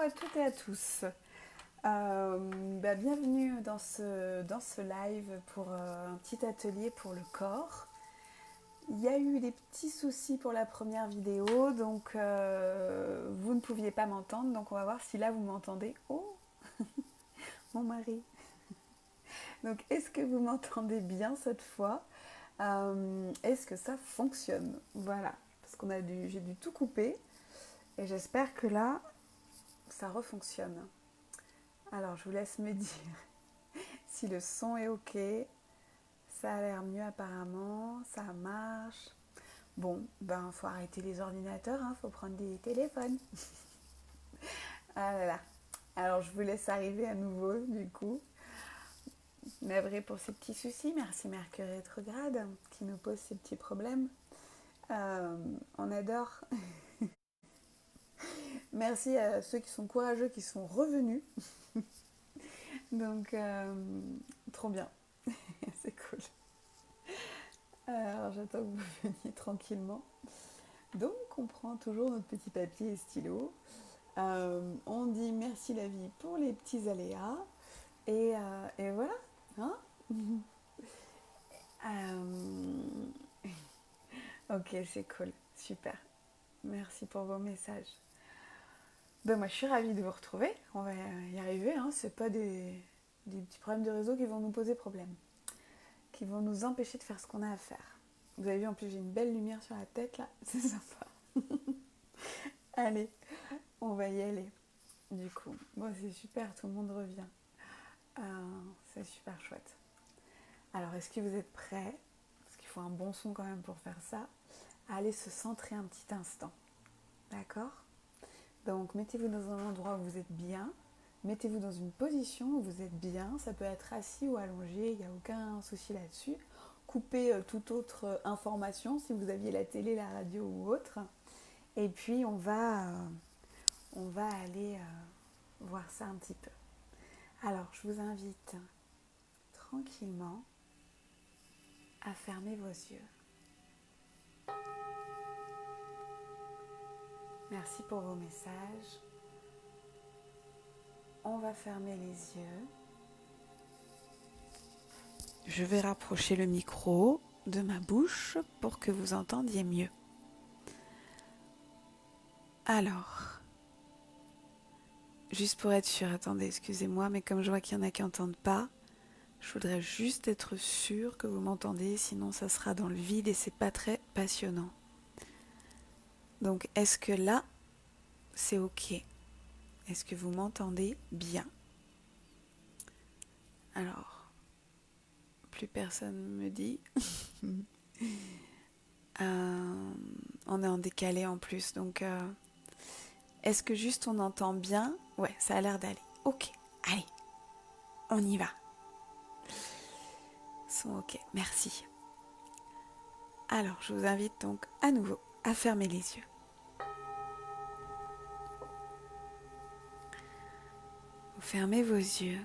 à toutes et à tous. Bienvenue dans ce live pour un petit atelier pour le corps. Il y a eu des petits soucis pour la première vidéo, donc vous ne pouviez pas m'entendre, donc on va voir si là vous m'entendez. Oh, mon mari. Donc est-ce que vous m'entendez bien cette fois? Est-ce que ça fonctionne? Voilà, parce j'ai dû tout couper et j'espère que là ça refonctionne. Alors je vous laisse me dire si le son est ok. Ça a l'air mieux apparemment, ça marche. Bon, faut arrêter les ordinateurs, hein, faut prendre des téléphones. Ah là là. Alors je vous laisse arriver à nouveau du coup. Navré pour ces petits soucis, merci Mercure rétrograde qui nous pose ces petits problèmes. On adore. Merci à ceux qui sont courageux, qui sont revenus. Donc, trop bien. C'est cool. Alors j'attends que vous veniez tranquillement. Donc on prend toujours notre petit papier et stylo. On dit merci la vie pour les petits aléas. Et voilà. Hein. Ok, c'est cool. Super. Merci pour vos messages. Moi je suis ravie de vous retrouver. On va y arriver. Hein. C'est pas des petits problèmes de réseau qui vont nous poser problème. Qui vont nous empêcher de faire ce qu'on a à faire. Vous avez vu, en plus j'ai une belle lumière sur la tête là. C'est sympa. Allez, on va y aller. Du coup, bon, c'est super, tout le monde revient. C'est super chouette. Alors, est-ce que vous êtes prêts? Parce qu'il faut un bon son quand même pour faire ça. À aller se centrer un petit instant. D'accord? Donc, mettez-vous dans un endroit où vous êtes bien. Mettez-vous dans une position où vous êtes bien. Ça peut être assis ou allongé, il n'y a aucun souci là-dessus. Coupez toute autre information si vous aviez la télé, la radio ou autre. Et puis, on va aller voir ça un petit peu. Alors, je vous invite tranquillement à fermer vos yeux. Merci pour vos messages. On va fermer les yeux. Je vais rapprocher le micro de ma bouche pour que vous entendiez mieux. Alors, juste pour être sûr, attendez, excusez-moi, mais comme je vois qu'il y en a qui n'entendent pas, je voudrais juste être sûre que vous m'entendez, sinon ça sera dans le vide et c'est pas très passionnant. Donc, est-ce que là, c'est ok? Est-ce que vous m'entendez bien? Alors, plus personne me dit. On est en décalé en plus, donc est-ce que juste on entend bien? Ouais, ça a l'air d'aller. Ok, allez, on y va. Son ok, merci. Alors, je vous invite donc à nouveau à fermer les yeux. Vous fermez vos yeux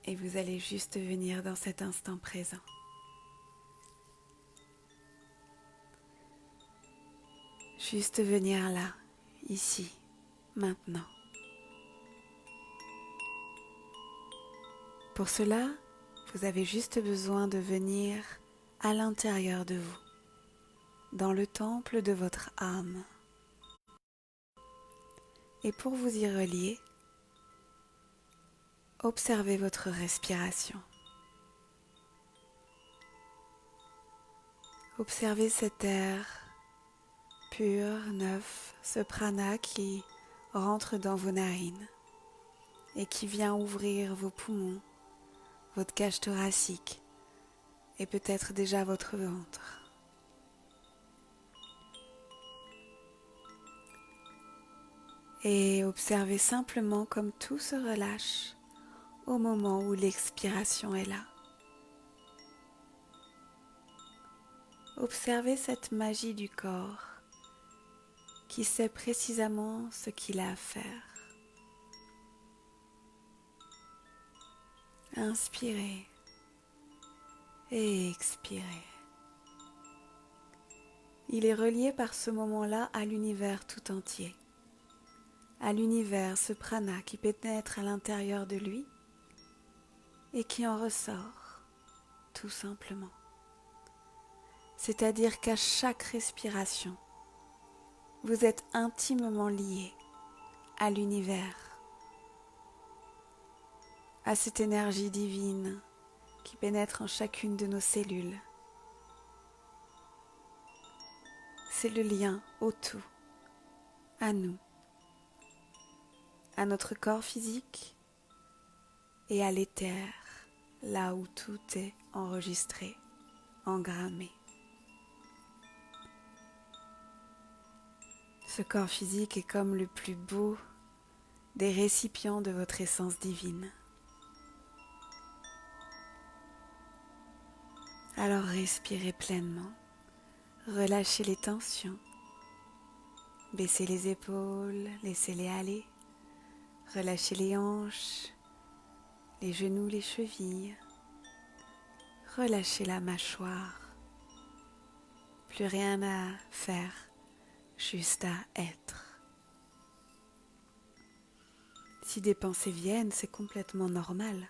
et vous allez juste venir dans cet instant présent. Juste venir là, ici, maintenant. Pour cela, vous avez juste besoin de venir à l'intérieur de vous, dans le temple de votre âme. Et pour vous y relier, observez votre respiration. Observez cet air pur, neuf, ce prana qui rentre dans vos narines et qui vient ouvrir vos poumons, votre cage thoracique et peut-être déjà votre ventre. Et observez simplement comme tout se relâche au moment où l'expiration est là. Observez cette magie du corps qui sait précisément ce qu'il a à faire. Inspirez et expirez. Il est relié par ce moment-là à l'univers tout entier, à l'univers, ce prana qui pénètre à l'intérieur de lui et qui en ressort, tout simplement. C'est-à-dire qu'à chaque respiration, vous êtes intimement lié à l'univers, à cette énergie divine qui pénètre en chacune de nos cellules. C'est le lien au tout, à nous, à notre corps physique et à l'éther, là où tout est enregistré, engrammé. Ce corps physique est comme le plus beau des récipients de votre essence divine. Alors respirez pleinement, relâchez les tensions, baissez les épaules, laissez-les aller, relâchez les hanches, les genoux, les chevilles, relâchez la mâchoire, plus rien à faire, juste à être. Si des pensées viennent, c'est complètement normal,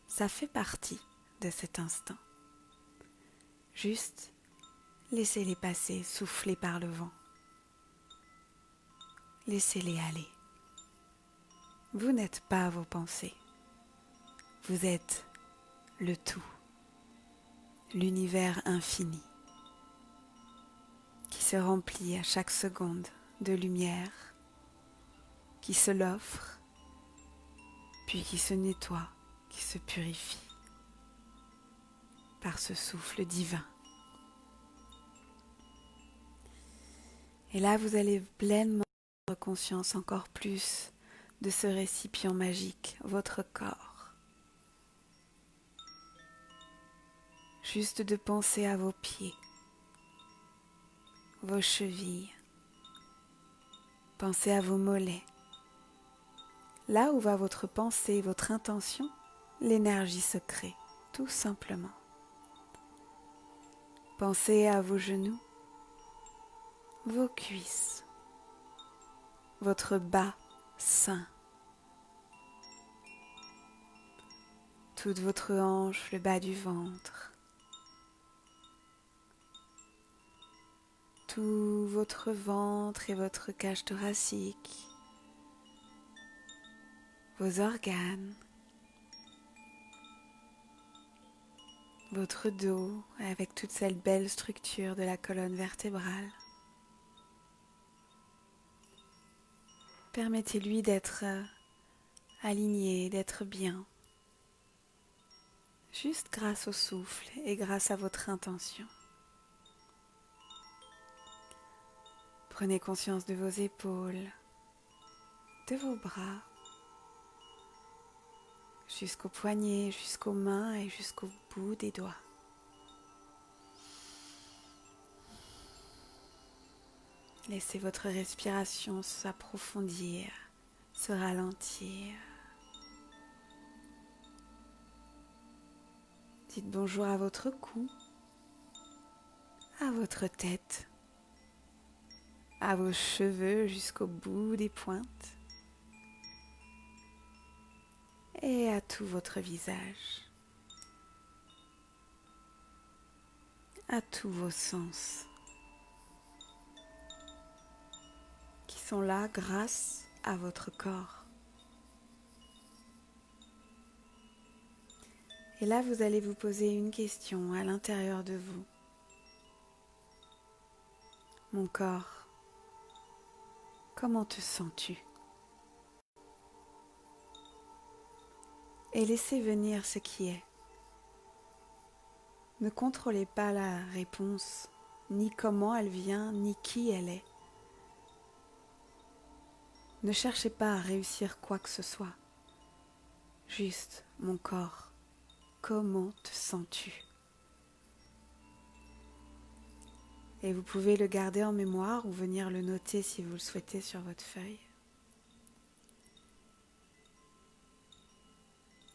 ça fait partie de cet instant. Juste, laissez-les passer, souffler par le vent. Laissez-les aller. Vous n'êtes pas vos pensées. Vous êtes le tout, l'univers infini, qui se remplit à chaque seconde de lumière, qui se l'offre, puis qui se nettoie, qui se purifie par ce souffle divin. Et là, vous allez pleinement prendre conscience encore plus de ce récipient magique, votre corps. Juste de penser à vos pieds, vos chevilles, pensez à vos mollets. Là où va votre pensée, votre intention, l'énergie se crée, tout simplement. Pensez à vos genoux, vos cuisses, votre bas sein, toute votre hanche, le bas du ventre, tout votre ventre et votre cage thoracique, vos organes, votre dos avec toute cette belle structure de la colonne vertébrale. Permettez-lui d'être aligné, d'être bien, juste grâce au souffle et grâce à votre intention. Prenez conscience de vos épaules, de vos bras, jusqu'aux poignets, jusqu'aux mains et jusqu'au bout des doigts. Laissez votre respiration s'approfondir, se ralentir. Dites bonjour à votre cou, à votre tête, à vos cheveux jusqu'au bout des pointes et à tout votre visage, à tous vos sens qui sont là grâce à votre corps. Et là, vous allez vous poser une question à l'intérieur de vous. Mon corps, comment te sens-tu ? Et laissez venir ce qui est. Ne contrôlez pas la réponse, ni comment elle vient, ni qui elle est. Ne cherchez pas à réussir quoi que ce soit. Juste, mon corps, comment te sens-tu ? Et vous pouvez le garder en mémoire ou venir le noter si vous le souhaitez sur votre feuille.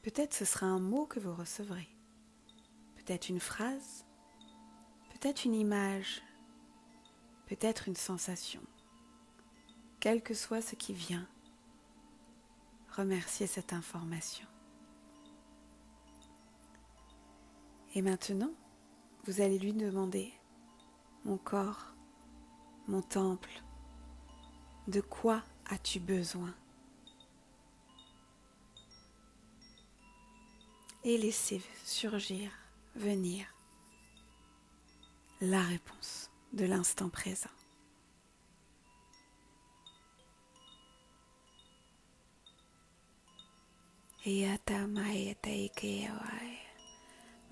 Peut-être ce sera un mot que vous recevrez. Peut-être une phrase, peut-être une image, peut-être une sensation. Quel que soit ce qui vient, remerciez cette information. Et maintenant, vous allez lui demander, mon corps, mon temple, de quoi as-tu besoin? Et laissez surgir, venir la réponse de l'instant présent. Iata mai te ke awai,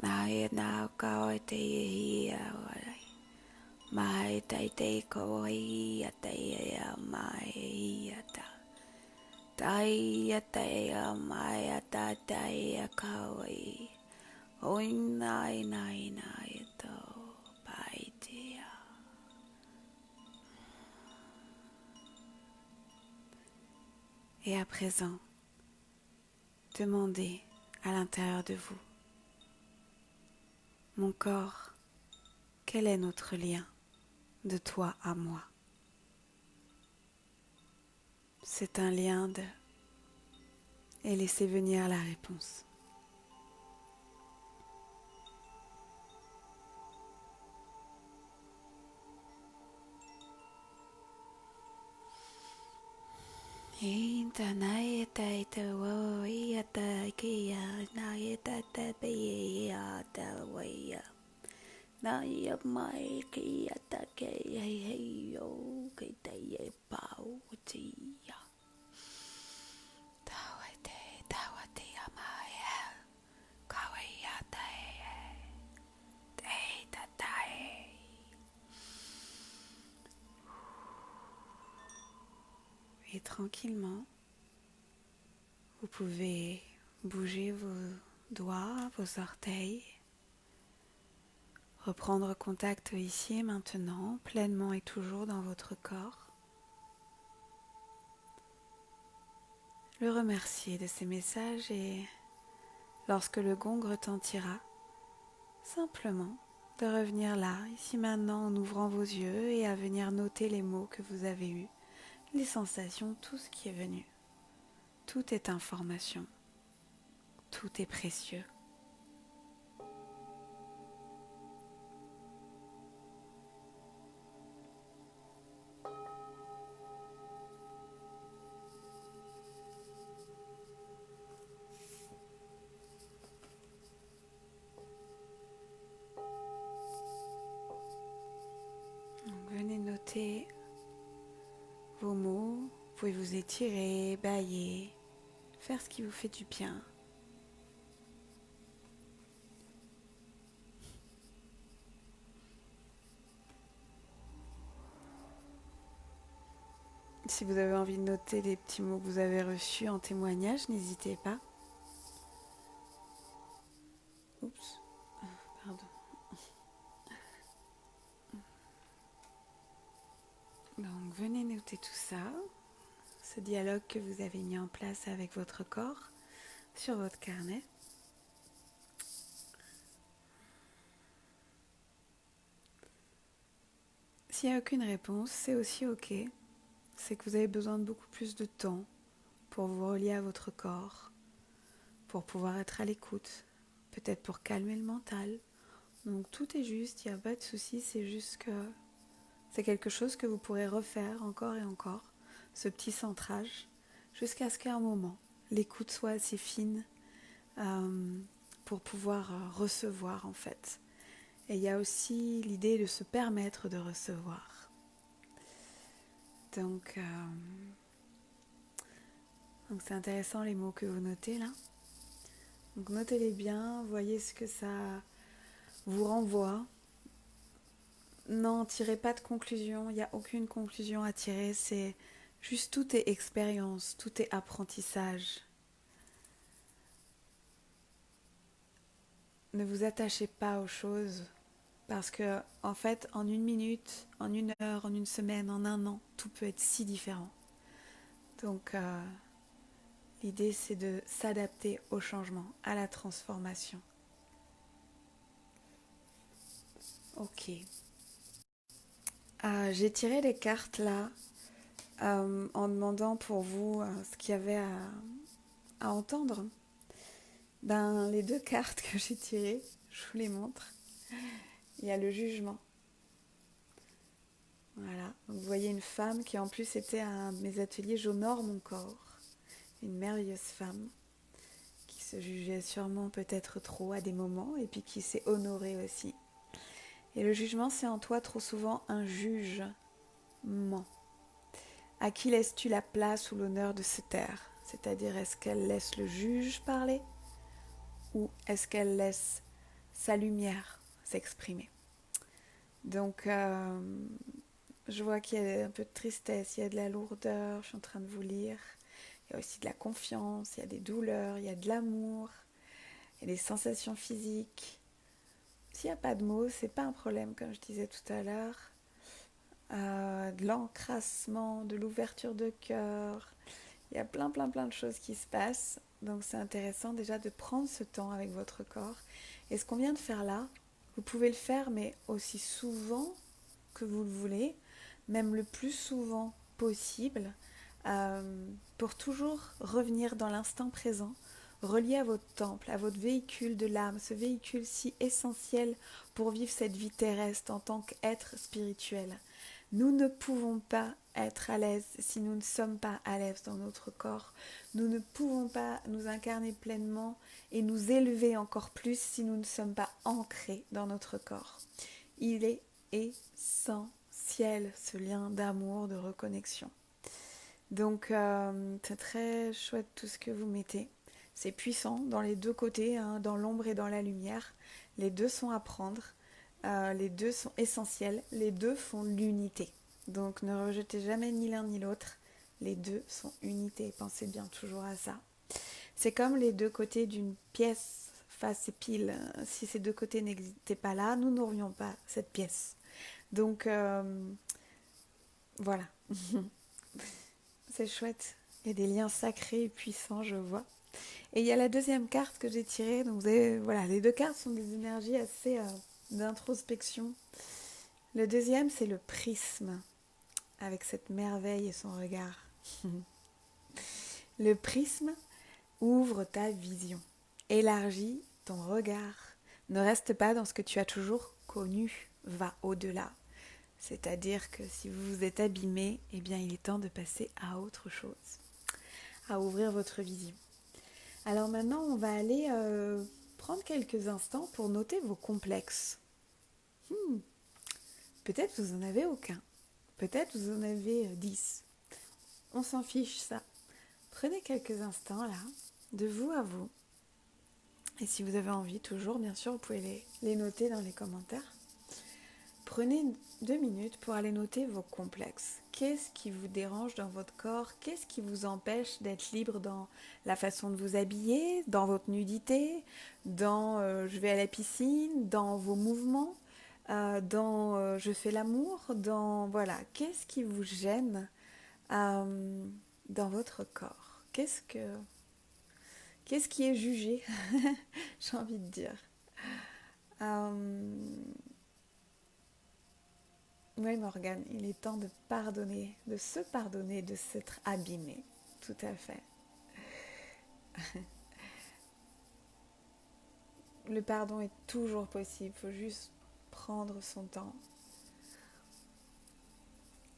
mai na ka te hi awai, mai te ko hi te mai ata, tai te mai ata te ka oi nai to pai te. Et à présent, demandez à l'intérieur de vous, mon corps, quel est notre lien de toi à moi? C'est un lien de... Et laissez venir la réponse. Inta nai te te wo ia te kia nai te te pia te wea nai mai kia te ke hei o ke te e pau tia tawa te mai kawe ia te tatai. Et tranquillement, vous pouvez bouger vos doigts, vos orteils, reprendre contact ici et maintenant, pleinement et toujours dans votre corps. Le remercier de ces messages et, lorsque le gong retentira, simplement de revenir là, ici maintenant, en ouvrant vos yeux et à venir noter les mots que vous avez eus, les sensations, tout ce qui est venu. Tout est information, tout est précieux. Donc, venez noter vos mots, vous pouvez vous étirer, bâiller, faire ce qui vous fait du bien. Si vous avez envie de noter les petits mots que vous avez reçus en témoignage, n'hésitez pas. Oups, pardon. Donc venez noter tout ça, ce dialogue que vous avez mis en place avec votre corps sur votre carnet. S'il n'y a aucune réponse, c'est aussi ok. C'est que vous avez besoin de beaucoup plus de temps pour vous relier à votre corps, pour pouvoir être à l'écoute, peut-être pour calmer le mental. Donc tout est juste, il n'y a pas de souci, c'est juste que c'est quelque chose que vous pourrez refaire encore et encore, ce petit centrage, jusqu'à ce qu'à un moment, l'écoute soit assez fine pour pouvoir recevoir en fait. Et il y a aussi l'idée de se permettre de recevoir. Donc c'est intéressant les mots que vous notez là. Donc notez-les bien, voyez ce que ça vous renvoie. Non, tirez pas de conclusion, il n'y a aucune conclusion à tirer, c'est juste tout est expérience, tout est apprentissage. Ne vous attachez pas aux choses parce que en fait en 1 minute, en 1 heure, en 1 semaine, en 1 an, tout peut être si différent. Donc l'idée c'est de s'adapter au changement, à la transformation. Ok. J'ai tiré les cartes là en demandant pour vous ce qu'il y avait à entendre. Ben, les deux cartes que j'ai tirées, je vous les montre. Il y a le jugement. Voilà. Donc, vous voyez une femme qui en plus était à un de mes ateliers J'honore mon corps. Une merveilleuse femme qui se jugeait sûrement peut-être trop à des moments et puis qui s'est honorée aussi. Et le jugement, c'est en toi trop souvent un jugement. À qui laisses-tu la place ou l'honneur de se taire? C'est-à-dire, est-ce qu'elle laisse le juge parler ou est-ce qu'elle laisse sa lumière s'exprimer? Donc, je vois qu'il y a un peu de tristesse, il y a de la lourdeur, je suis en train de vous lire. Il y a aussi de la confiance, il y a des douleurs, il y a de l'amour, il y a des sensations physiques. S'il n'y a pas de mots, c'est pas un problème, comme je disais tout à l'heure. De l'encrassement, de l'ouverture de cœur. Il y a plein de choses qui se passent. Donc c'est intéressant déjà de prendre ce temps avec votre corps. Et ce qu'on vient de faire là, vous pouvez le faire, mais aussi souvent que vous le voulez, même le plus souvent possible, pour toujours revenir dans l'instant présent, relié à votre temple, à votre véhicule de l'âme, ce véhicule si essentiel pour vivre cette vie terrestre en tant qu'être spirituel. Nous ne pouvons pas être à l'aise si nous ne sommes pas à l'aise dans notre corps. Nous ne pouvons pas nous incarner pleinement et nous élever encore plus si nous ne sommes pas ancrés dans notre corps. Il est essentiel ce lien d'amour, de reconnexion. Donc c'est très chouette tout ce que vous mettez. C'est puissant dans les deux côtés, hein, dans l'ombre et dans la lumière. Les deux sont à prendre. Les deux sont essentiels, les deux font l'unité. Donc ne rejetez jamais ni l'un ni l'autre, les deux sont unité, pensez bien toujours à ça. C'est comme les deux côtés d'une pièce face et pile. Si ces deux côtés n'existaient pas là, nous n'aurions pas cette pièce. Donc voilà, c'est chouette. Il y a des liens sacrés et puissants, je vois. Et il y a la deuxième carte que j'ai tirée. Donc vous avez, voilà, les deux cartes sont des énergies assez d'introspection. Le deuxième, c'est le prisme, avec cette merveille et son regard. Le prisme ouvre ta vision, élargit ton regard. Ne reste pas dans ce que tu as toujours connu, va au-delà. C'est-à-dire que si vous vous êtes abîmé, eh bien il est temps de passer à autre chose, à ouvrir votre vision. Alors maintenant, on va aller prendre quelques instants pour noter vos complexes. Peut-être vous n'en avez aucun. Peut-être vous en avez 10. On s'en fiche, ça. Prenez quelques instants là, de vous à vous. Et si vous avez envie, toujours, bien sûr, vous pouvez les noter dans les commentaires. Prenez 2 minutes pour aller noter vos complexes. Qu'est-ce qui vous dérange dans votre corps? Qu'est-ce qui vous empêche d'être libre dans la façon de vous habiller, dans votre nudité, dans je vais à la piscine, dans vos mouvements, dans je fais l'amour, dans voilà, qu'est-ce qui vous gêne dans votre corps? Qu'est-ce qui est jugé? J'ai envie de dire. Oui, Morgane, il est temps de pardonner, de se pardonner, de s'être abîmé. Tout à fait. Le pardon est toujours possible, il faut juste prendre son temps.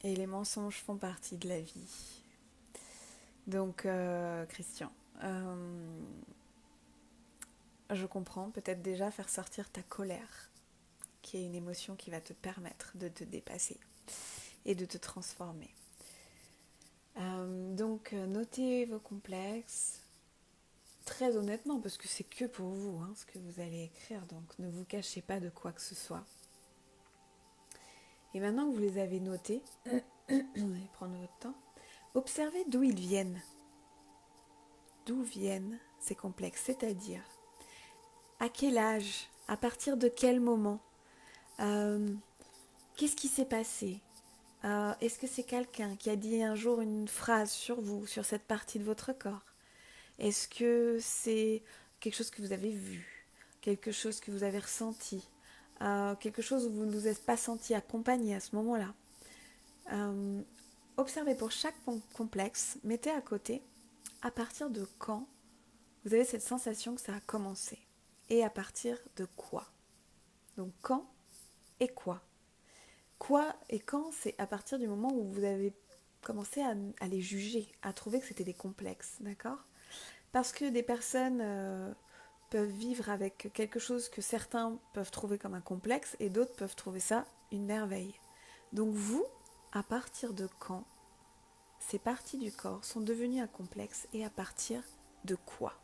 Et les mensonges font partie de la vie. Donc, Christian, je comprends, peut-être déjà faire sortir ta colère, qui est une émotion qui va te permettre de te dépasser et de te transformer. Donc, notez vos complexes très honnêtement, parce que c'est que pour vous ce que vous allez écrire, donc ne vous cachez pas de quoi que ce soit. Et maintenant que vous les avez notés, vous allez prendre votre temps, observez d'où ils viennent. D'où viennent ces complexes, c'est-à-dire à quel âge, à partir de quel moment, qu'est-ce qui s'est passé, est-ce que c'est quelqu'un qui a dit un jour une phrase sur vous, sur cette partie de votre corps? Est-ce que c'est quelque chose que vous avez vu, quelque chose que vous avez ressenti, quelque chose où vous ne vous êtes pas senti accompagné à ce moment-là? Observez pour chaque complexe, mettez à côté à partir de quand vous avez cette sensation que ça a commencé et à partir de quoi. Donc quand et quoi. Quoi et quand, c'est à partir du moment où vous avez commencé à les juger, à trouver que c'était des complexes, d'accord ? Parce que des personnes peuvent vivre avec quelque chose que certains peuvent trouver comme un complexe et d'autres peuvent trouver ça une merveille. Donc vous, à partir de quand ces parties du corps sont devenues un complexe et à partir de quoi ?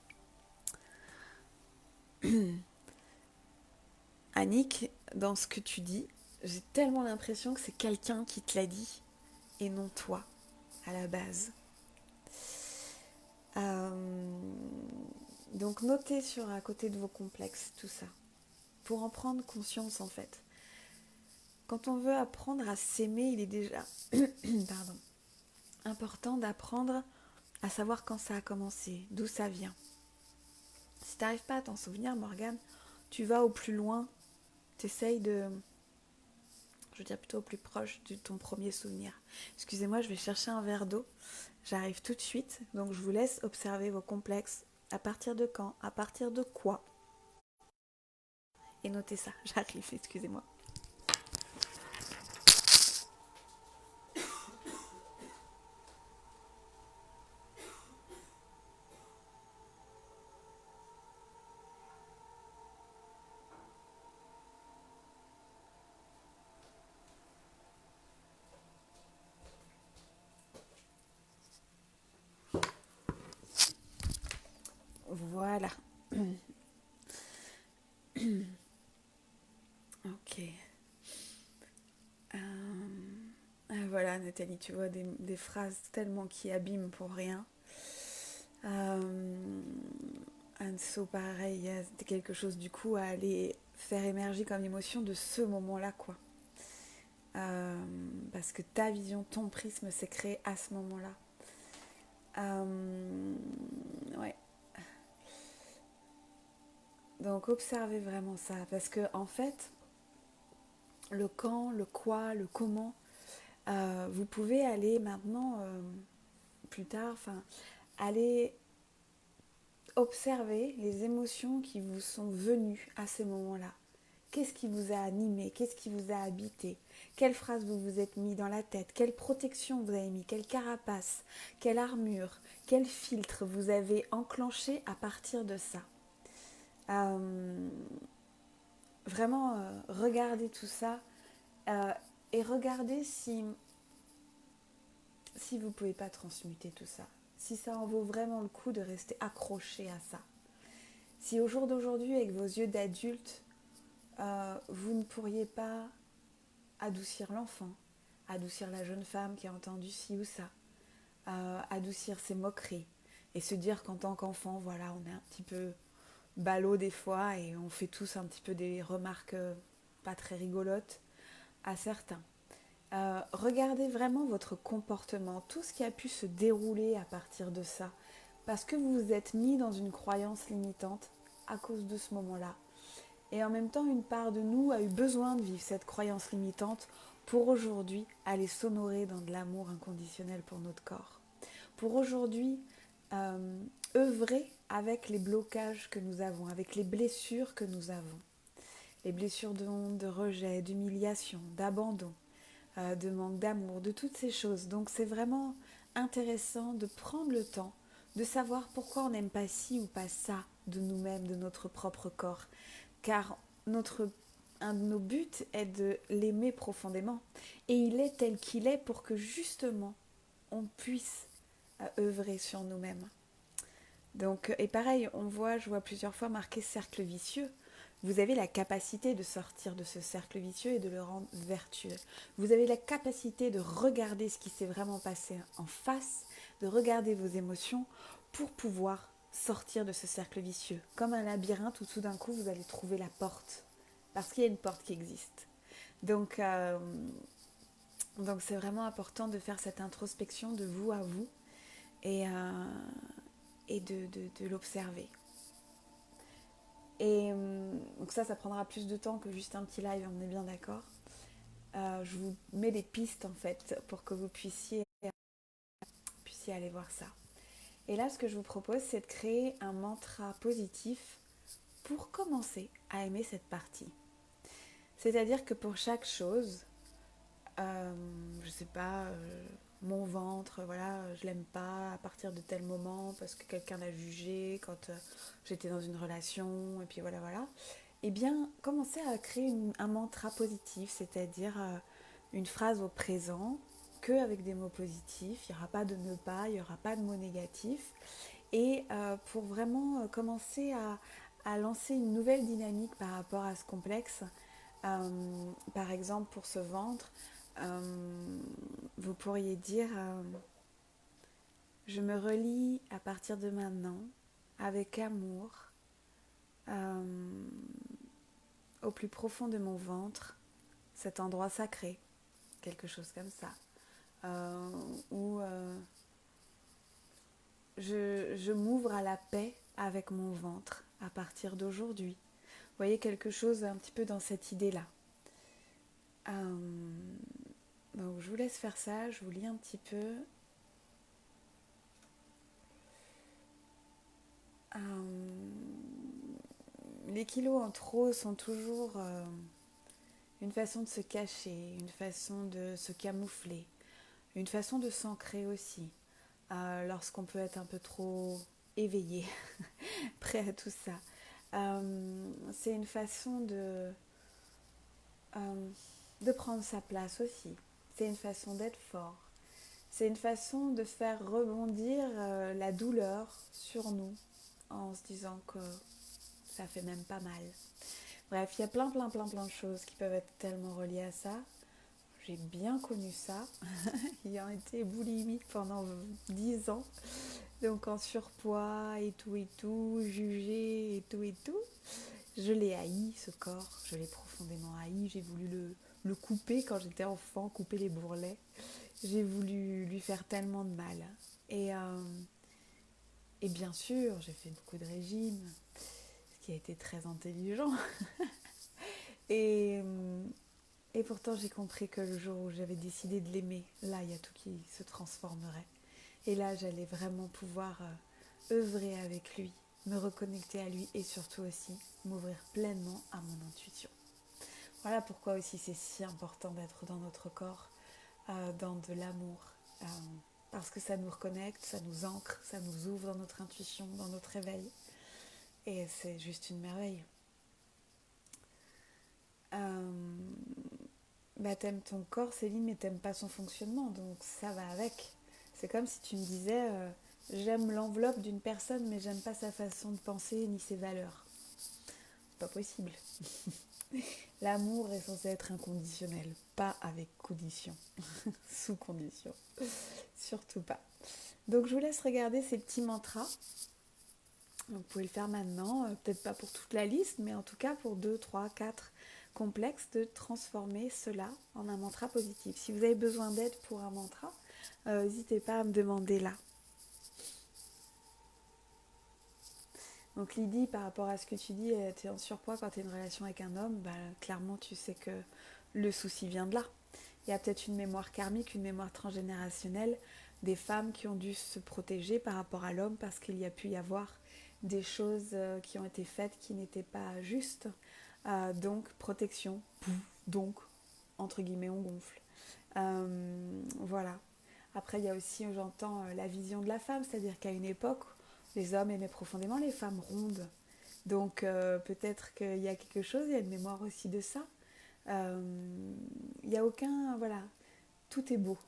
Annick, dans ce que tu dis, j'ai tellement l'impression que c'est quelqu'un qui te l'a dit et non toi, à la base. Donc notez à côté de vos complexes tout ça, pour en prendre conscience en fait. Quand on veut apprendre à s'aimer, il est déjà important d'apprendre à savoir quand ça a commencé, d'où ça vient. Si tu n'arrives pas à t'en souvenir, Morgane, tu vas au plus loin, tu essayes je veux dire plutôt au plus proche de ton premier souvenir. Excusez-moi, je vais chercher un verre d'eau, j'arrive tout de suite, donc je vous laisse observer vos complexes. À partir de quand ? À partir de quoi ? Et notez ça, j'arrive, excusez-moi. Voilà. Ok. Voilà, Nathalie, tu vois, des phrases tellement qui abîment pour rien. Anso, pareil, c'était quelque chose du coup à aller faire émerger comme émotion de ce moment-là, quoi. Parce que ta vision, ton prisme s'est créé à ce moment-là. Ouais. Donc observez vraiment ça, parce que en fait, le quand, le quoi, le comment, vous pouvez aller maintenant, plus tard, aller observer les émotions qui vous sont venues à ces moments-là. Qu'est-ce qui vous a animé ? Qu'est-ce qui vous a habité ? Quelle phrase vous vous êtes mis dans la tête ? Quelle protection vous avez mis ? Quelle carapace ? Quelle armure ? Quel filtre vous avez enclenché à partir de ça ? Vraiment, regardez tout ça et regardez si vous ne pouvez pas transmuter tout ça. Si ça en vaut vraiment le coup de rester accroché à ça. Si au jour d'aujourd'hui, avec vos yeux d'adulte, vous ne pourriez pas adoucir l'enfant, adoucir la jeune femme qui a entendu ci ou ça, adoucir ses moqueries et se dire qu'en tant qu'enfant, voilà, on est un petit peu ballot des fois et on fait tous un petit peu des remarques pas très rigolotes à certains. Regardez vraiment votre comportement, tout ce qui a pu se dérouler à partir de ça, parce que vous vous êtes mis dans une croyance limitante à cause de ce moment-là. Et en même temps, une part de nous a eu besoin de vivre cette croyance limitante pour aujourd'hui aller s'honorer dans de l'amour inconditionnel pour notre corps. Pour aujourd'hui, œuvrer avec les blocages que nous avons, avec les blessures que nous avons. Les blessures de honte, de rejet, d'humiliation, d'abandon, de manque d'amour, de toutes ces choses. Donc c'est vraiment intéressant de prendre le temps de savoir pourquoi on n'aime pas ci ou pas ça de nous-mêmes, de notre propre corps. Car un de nos buts est de l'aimer profondément. Et il est tel qu'il est pour que justement on puisse œuvrer sur nous-mêmes. Donc, et pareil, je vois plusieurs fois marqué cercle vicieux. Vous avez la capacité de sortir de ce cercle vicieux et de le rendre vertueux. Vous avez la capacité de regarder ce qui s'est vraiment passé en face, de regarder vos émotions pour pouvoir sortir de ce cercle vicieux. Comme un labyrinthe où tout d'un coup vous allez trouver la porte. Parce qu'il y a une porte qui existe. Donc c'est vraiment important de faire cette introspection de vous à vous et de l'observer. Et donc ça prendra plus de temps que juste un petit live, on est bien d'accord. Je vous mets des pistes en fait pour que vous puissiez aller voir ça. Et là, ce que je vous propose, c'est de créer un mantra positif pour commencer à aimer cette partie. C'est-à-dire que pour chaque chose, je sais pas, mon ventre, voilà, je l'aime pas à partir de tel moment parce que quelqu'un l'a jugé quand j'étais dans une relation, et puis voilà, voilà. Eh bien, commencez à créer un mantra positif, c'est-à-dire une phrase au présent, que avec des mots positifs, il n'y aura pas de ne pas, il n'y aura pas de mots négatifs. Et pour vraiment commencer à lancer une nouvelle dynamique par rapport à ce complexe, par exemple pour ce ventre, vous pourriez dire je me relie à partir de maintenant avec amour euh, au plus profond de mon ventre, cet endroit sacré, quelque chose comme ça. Où je m'ouvre à la paix avec mon ventre à partir d'aujourd'hui. Vous voyez, quelque chose un petit peu dans cette idée-là. Donc je vous laisse faire ça, je vous lis un petit peu. Les kilos en trop sont toujours une façon de se cacher, une façon de se camoufler, une façon de s'ancrer aussi, lorsqu'on peut être un peu trop éveillé, prêt à tout ça. C'est une façon de prendre sa place aussi. C'est une façon d'être fort. C'est une façon de faire rebondir la douleur sur nous en se disant que ça fait même pas mal. Bref, il y a plein de choses qui peuvent être tellement reliées à ça. J'ai bien connu ça, ayant été boulimique pendant 10 ans. Donc en surpoids et tout, jugé et tout. Je l'ai haï, ce corps, je l'ai profondément haï. J'ai voulu le couper quand j'étais enfant, couper les bourrelets. J'ai voulu lui faire tellement de mal. Et, euh, et bien sûr, j'ai fait beaucoup de régimes, ce qui a été très intelligent. Et, et pourtant, j'ai compris que le jour où j'avais décidé de l'aimer, là, il y a tout qui se transformerait. Et là, j'allais vraiment pouvoir œuvrer avec lui, me reconnecter à lui et surtout aussi m'ouvrir pleinement à mon intuition. Voilà pourquoi aussi c'est si important d'être dans notre corps, dans de l'amour. euh, Parce que ça nous reconnecte, ça nous ancre, ça nous ouvre dans notre intuition, dans notre éveil. Et c'est juste une merveille. Euh, T'aimes ton corps, Céline, mais t'aimes pas son fonctionnement, donc ça va avec. C'est comme si tu me disais j'aime l'enveloppe d'une personne, mais j'aime pas sa façon de penser ni ses valeurs. C'est pas possible. L'amour est censé être inconditionnel, pas avec condition, sous condition. Surtout pas. Donc je vous laisse regarder ces petits mantras. Donc, vous pouvez le faire maintenant, peut-être pas pour toute la liste, mais en tout cas pour 2, 3, 4 complexes, de transformer cela en un mantra positif. Si vous avez besoin d'aide pour un mantra, n'hésitez pas à me demander là. Donc Lydie, par rapport à ce que tu dis, tu es en surpoids quand tu es en relation avec un homme, clairement tu sais que le souci vient de là. Il y a peut-être une mémoire karmique, une mémoire transgénérationnelle, des femmes qui ont dû se protéger par rapport à l'homme parce qu'il y a pu y avoir des choses qui ont été faites qui n'étaient pas justes. Donc protection, donc entre guillemets on gonfle. Voilà. Après il y a aussi, j'entends, la vision de la femme, c'est-à-dire qu'à une époque, les hommes aimaient profondément les femmes rondes. Donc peut-être qu'il y a quelque chose, il y a une mémoire aussi de ça. Il n'y a aucun... Voilà, tout est beau.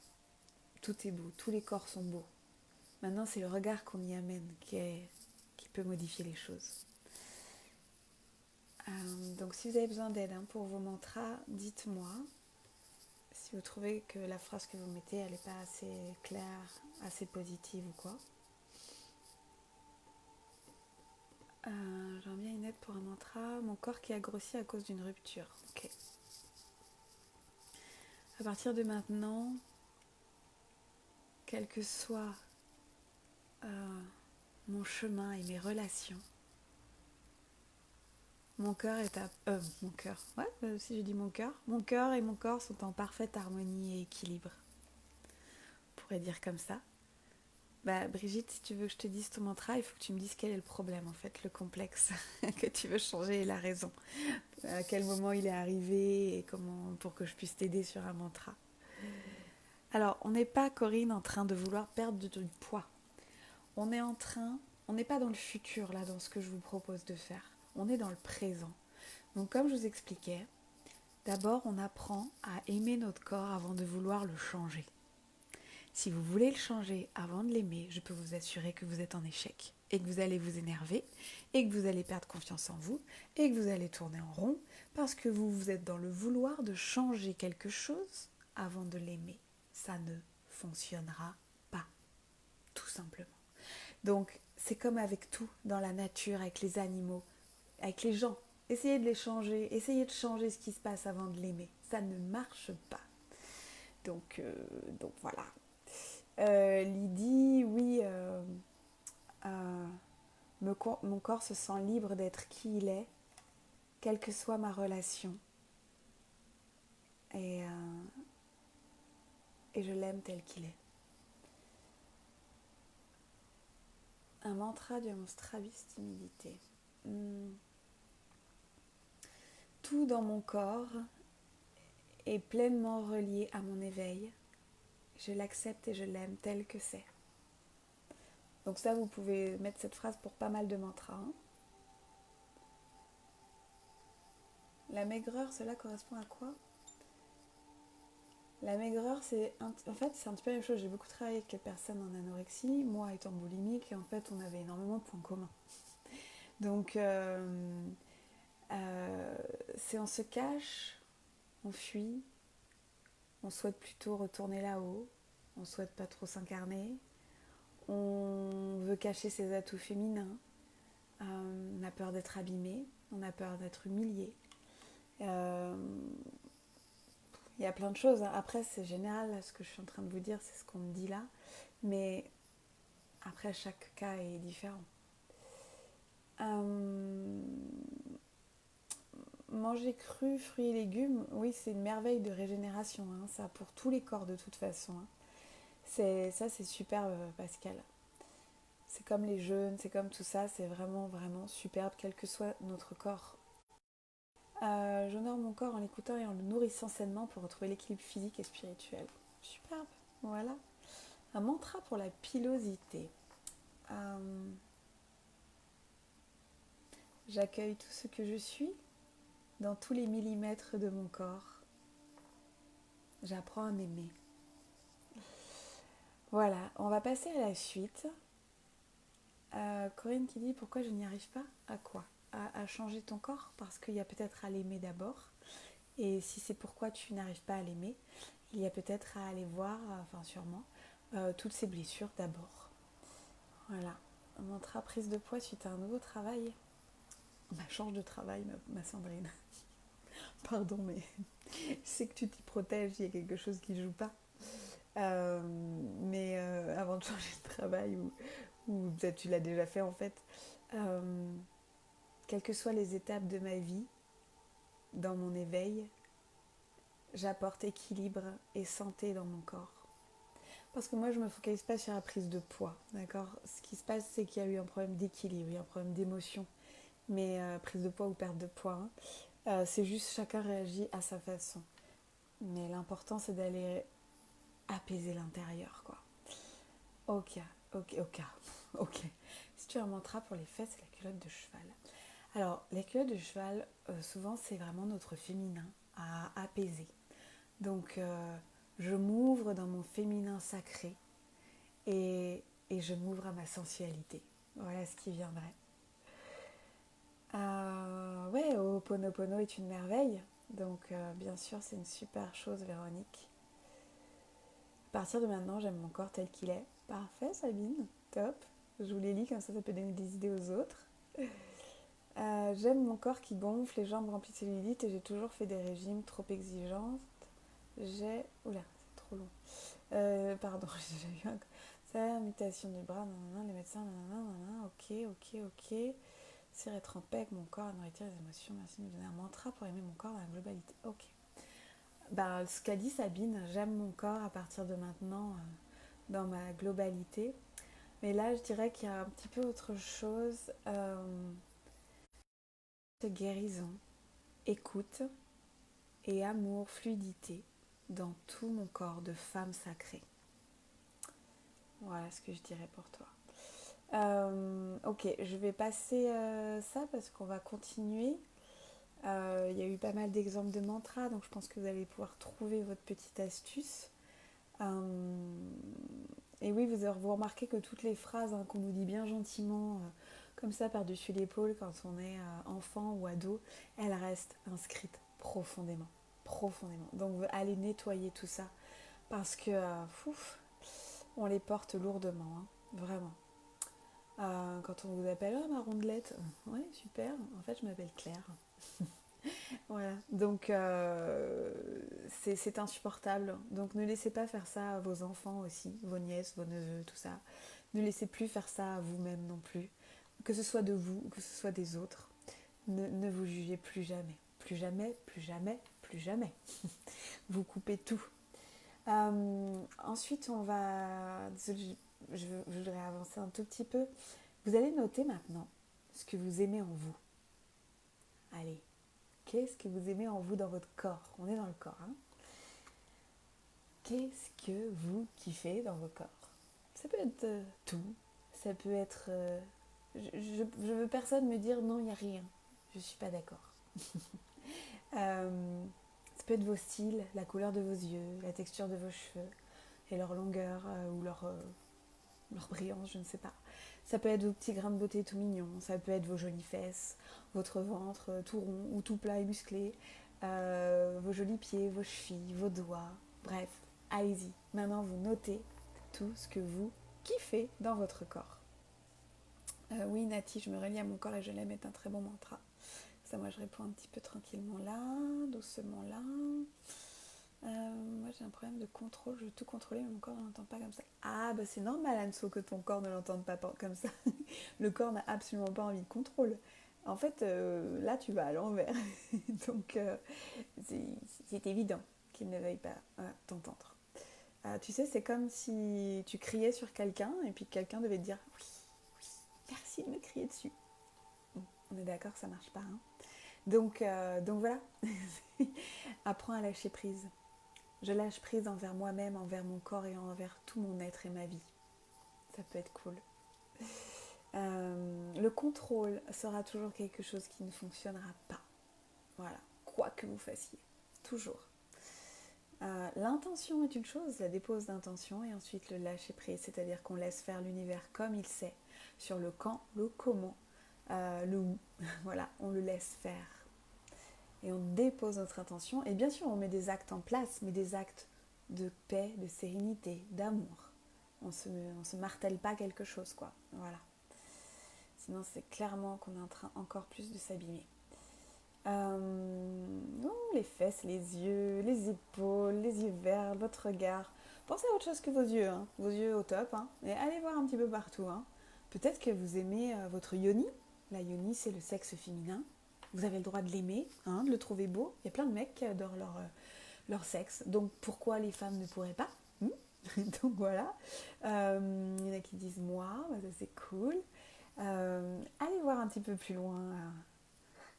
Tout est beau, tous les corps sont beaux. Maintenant, c'est le regard qu'on y amène qui peut modifier les choses. Donc si vous avez besoin d'aide pour vos mantras, dites-moi. Si vous trouvez que la phrase que vous mettez, elle n'est pas assez claire, assez positive ou quoi. J'aimerais bien une aide pour un mantra. Mon corps qui a grossi à cause d'une rupture. Ok. À partir de maintenant, quel que soit mon chemin et mes relations, Mon cœur est à... mon cœur. Ouais, si je dis mon cœur. Mon cœur et mon corps sont en parfaite harmonie et équilibre. On pourrait dire comme ça. Bah, Brigitte, si tu veux que je te dise ton mantra, il faut que tu me dises quel est le problème, en fait, le complexe que tu veux changer et la raison. À quel moment il est arrivé et comment pour que je puisse t'aider sur un mantra. Alors, on n'est pas, Corinne, en train de vouloir perdre du poids. On est en train, on n'est pas dans le futur, là, dans ce que je vous propose de faire. On est dans le présent. Donc, comme je vous expliquais, d'abord, on apprend à aimer notre corps avant de vouloir le changer. Si vous voulez le changer avant de l'aimer, je peux vous assurer que vous êtes en échec et que vous allez vous énerver et que vous allez perdre confiance en vous et que vous allez tourner en rond parce que vous êtes dans le vouloir de changer quelque chose avant de l'aimer. Ça ne fonctionnera pas, tout simplement. Donc, c'est comme avec tout dans la nature, avec les animaux, avec les gens. Essayez de les changer, essayez de changer ce qui se passe avant de l'aimer. Ça ne marche pas. Donc voilà. Lydie, oui, euh, mon corps se sent libre d'être qui il est, quelle que soit ma relation. Et, euh, et je l'aime tel qu'il est. Un mantra du Strabis timidité. Tout dans mon corps est pleinement relié à mon éveil. Je l'accepte et je l'aime tel que c'est. Donc ça, vous pouvez mettre cette phrase pour pas mal de mantras. Hein. La maigreur, cela correspond à quoi? La maigreur, en fait, c'est un petit peu la même chose. J'ai beaucoup travaillé avec des personnes en anorexie, moi étant boulimique, et en fait, on avait énormément de points communs. Donc, c'est on se cache, on fuit, on souhaite plutôt retourner là-haut, on souhaite pas trop s'incarner, on veut cacher ses atouts féminins, on a peur d'être abîmé, on a peur d'être humilié. Il y a plein de choses. Après, c'est général, là, ce que je suis en train de vous dire, c'est ce qu'on me dit là. Mais après, chaque cas est différent. Manger cru, fruits et légumes, oui, c'est une merveille de régénération. Hein, ça, pour tous les corps, de toute façon. Hein. Ça, c'est superbe, Pascal. C'est comme les jeûnes, c'est comme tout ça. C'est vraiment, vraiment superbe, quel que soit notre corps. J'honore mon corps en l'écoutant et en le nourrissant sainement pour retrouver l'équilibre physique et spirituel. Superbe, voilà. Un mantra pour la pilosité. J'accueille tout ce que je suis dans tous les millimètres de mon corps. J'apprends à m'aimer. Voilà, on va passer à la suite. Corinne qui dit pourquoi je n'y arrive pas? À quoi? À changer ton corps? Parce qu'il y a peut-être à l'aimer d'abord. Et si c'est pourquoi tu n'arrives pas à l'aimer, il y a peut-être à aller voir, enfin sûrement, toutes ces blessures d'abord. Voilà. Un mantra prise de poids suite à un nouveau travail. Bah, change de travail, ma Sandrine. Pardon, mais je sais que tu t'y protèges, il y a quelque chose qui ne joue pas. Mais avant de changer de travail, ou peut-être tu l'as déjà fait en fait, quelles que soient les étapes de ma vie, dans mon éveil, j'apporte équilibre et santé dans mon corps. Parce que moi, je ne me focalise pas sur la prise de poids, d'accord? Ce qui se passe, c'est qu'il y a eu un problème d'équilibre, il y a un problème d'émotion. Mais prise de poids ou perte de poids, hein, c'est juste chacun réagit à sa façon. Mais l'important, c'est d'aller apaiser l'intérieur, quoi. Ok, ok. Si tu as un mantra pour les fesses et la culotte de cheval. Alors, la culotte de cheval, souvent, c'est vraiment notre féminin à apaiser. Donc, je m'ouvre dans mon féminin sacré et je m'ouvre à ma sensualité. Voilà ce qui viendrait. Ouais, Ho'oponopono est une merveille. Donc, bien sûr, c'est une super chose, Véronique. À partir de maintenant, j'aime mon corps tel qu'il est. Parfait, Sabine. Top. Je vous les lis, comme ça peut donner des idées aux autres. J'aime mon corps qui gonfle, les jambes remplies de cellulite et j'ai toujours fait des régimes trop exigeants. Oula, c'est trop long. Pardon, j'ai déjà eu un... Ça, mutation du bras, nanana, les médecins, nanana, nanana, ok. Cire être en paix avec mon corps, la nourriture, les émotions. Merci de me donner un mantra pour aimer mon corps dans la globalité. Ok. Bah, ce qu'a dit Sabine, j'aime mon corps à partir de maintenant dans ma globalité. Mais là, je dirais qu'il y a un petit peu autre chose. Guérison, écoute et amour, fluidité dans tout mon corps de femme sacrée. Voilà ce que je dirais pour toi. Ok, je vais passer ça parce qu'on va continuer. Il y a eu pas mal d'exemples de mantras, donc je pense que vous allez pouvoir trouver votre petite astuce. Et oui, vous remarquez que toutes les phrases qu'on nous dit bien gentiment, comme ça par-dessus l'épaule quand on est enfant ou ado, elles restent inscrites profondément. Profondément. Donc allez nettoyer tout ça parce que on les porte lourdement, hein, vraiment. Quand on vous appelle ma rondelette, ouais super, en fait je m'appelle Claire. Voilà, donc c'est insupportable. Donc ne laissez pas faire ça à vos enfants aussi, vos nièces, vos neveux, tout ça. Ne laissez plus faire ça à vous-même non plus. Que ce soit de vous ou que ce soit des autres. Ne vous jugez plus jamais. Plus jamais, plus jamais, plus jamais. Vous coupez tout. Ensuite, on va... Je voudrais avancer un tout petit peu. Vous allez noter maintenant ce que vous aimez en vous. Allez, qu'est-ce que vous aimez en vous dans votre corps? On est dans le corps, hein? Qu'est-ce que vous kiffez dans votre corps? Ça peut être tout. Ça peut être... je veux personne me dire non, il n'y a rien. Je suis pas d'accord. Ça peut être vos styles, la couleur de vos yeux, la texture de vos cheveux et leur longueur ou leur brillance, je ne sais pas. Ça peut être vos petits grains de beauté tout mignons, ça peut être vos jolies fesses, votre ventre tout rond ou tout plat et musclé, vos jolis pieds, vos chevilles, vos doigts, bref, allez-y. Maintenant, vous notez tout ce que vous kiffez dans votre corps. Oui, Nati, je me relie à mon corps et je l'aime est un très bon mantra. Ça, moi, je réponds un petit peu tranquillement là, doucement là. Moi, j'ai un problème de contrôle, je veux tout contrôler, mais mon corps ne l'entend pas comme ça. Ah, bah c'est normal, Anso, que ton corps ne l'entende pas comme ça. Le corps n'a absolument pas envie de contrôle. En fait, là, tu vas à l'envers. Donc, c'est évident qu'il ne veuille pas t'entendre. Tu sais, c'est comme si tu criais sur quelqu'un et puis quelqu'un devait te dire oui, oui, merci de me crier dessus. Bon, on est d'accord, ça marche pas. Hein. Donc voilà, apprends à lâcher prise. Je lâche prise envers moi-même, envers mon corps et envers tout mon être et ma vie. Ça peut être cool. Le contrôle sera toujours quelque chose qui ne fonctionnera pas. Voilà, quoi que vous fassiez. Toujours. L'intention est une chose, la dépose d'intention et ensuite le lâcher prise, c'est-à-dire qu'on laisse faire l'univers comme il sait, sur le quand, le comment, le où. Voilà, on le laisse faire. Et on dépose notre intention. Et bien sûr, on met des actes en place, mais des actes de paix, de sérénité, d'amour. On se martèle pas quelque chose, quoi. Voilà. Sinon, c'est clairement qu'on est en train encore plus de s'abîmer. Les fesses, les yeux, les épaules, les yeux verts, votre regard. Pensez à autre chose que vos yeux, hein. Vos yeux au top, hein. Et allez voir un petit peu partout, hein. Peut-être que vous aimez votre yoni. La yoni, c'est le sexe féminin. Vous avez le droit de l'aimer, hein, de le trouver beau. Il y a plein de mecs qui adorent leur sexe. Donc pourquoi les femmes ne pourraient pas? Donc voilà. Il y en a qui disent moi, bah, ça c'est cool. Allez voir un petit peu plus loin.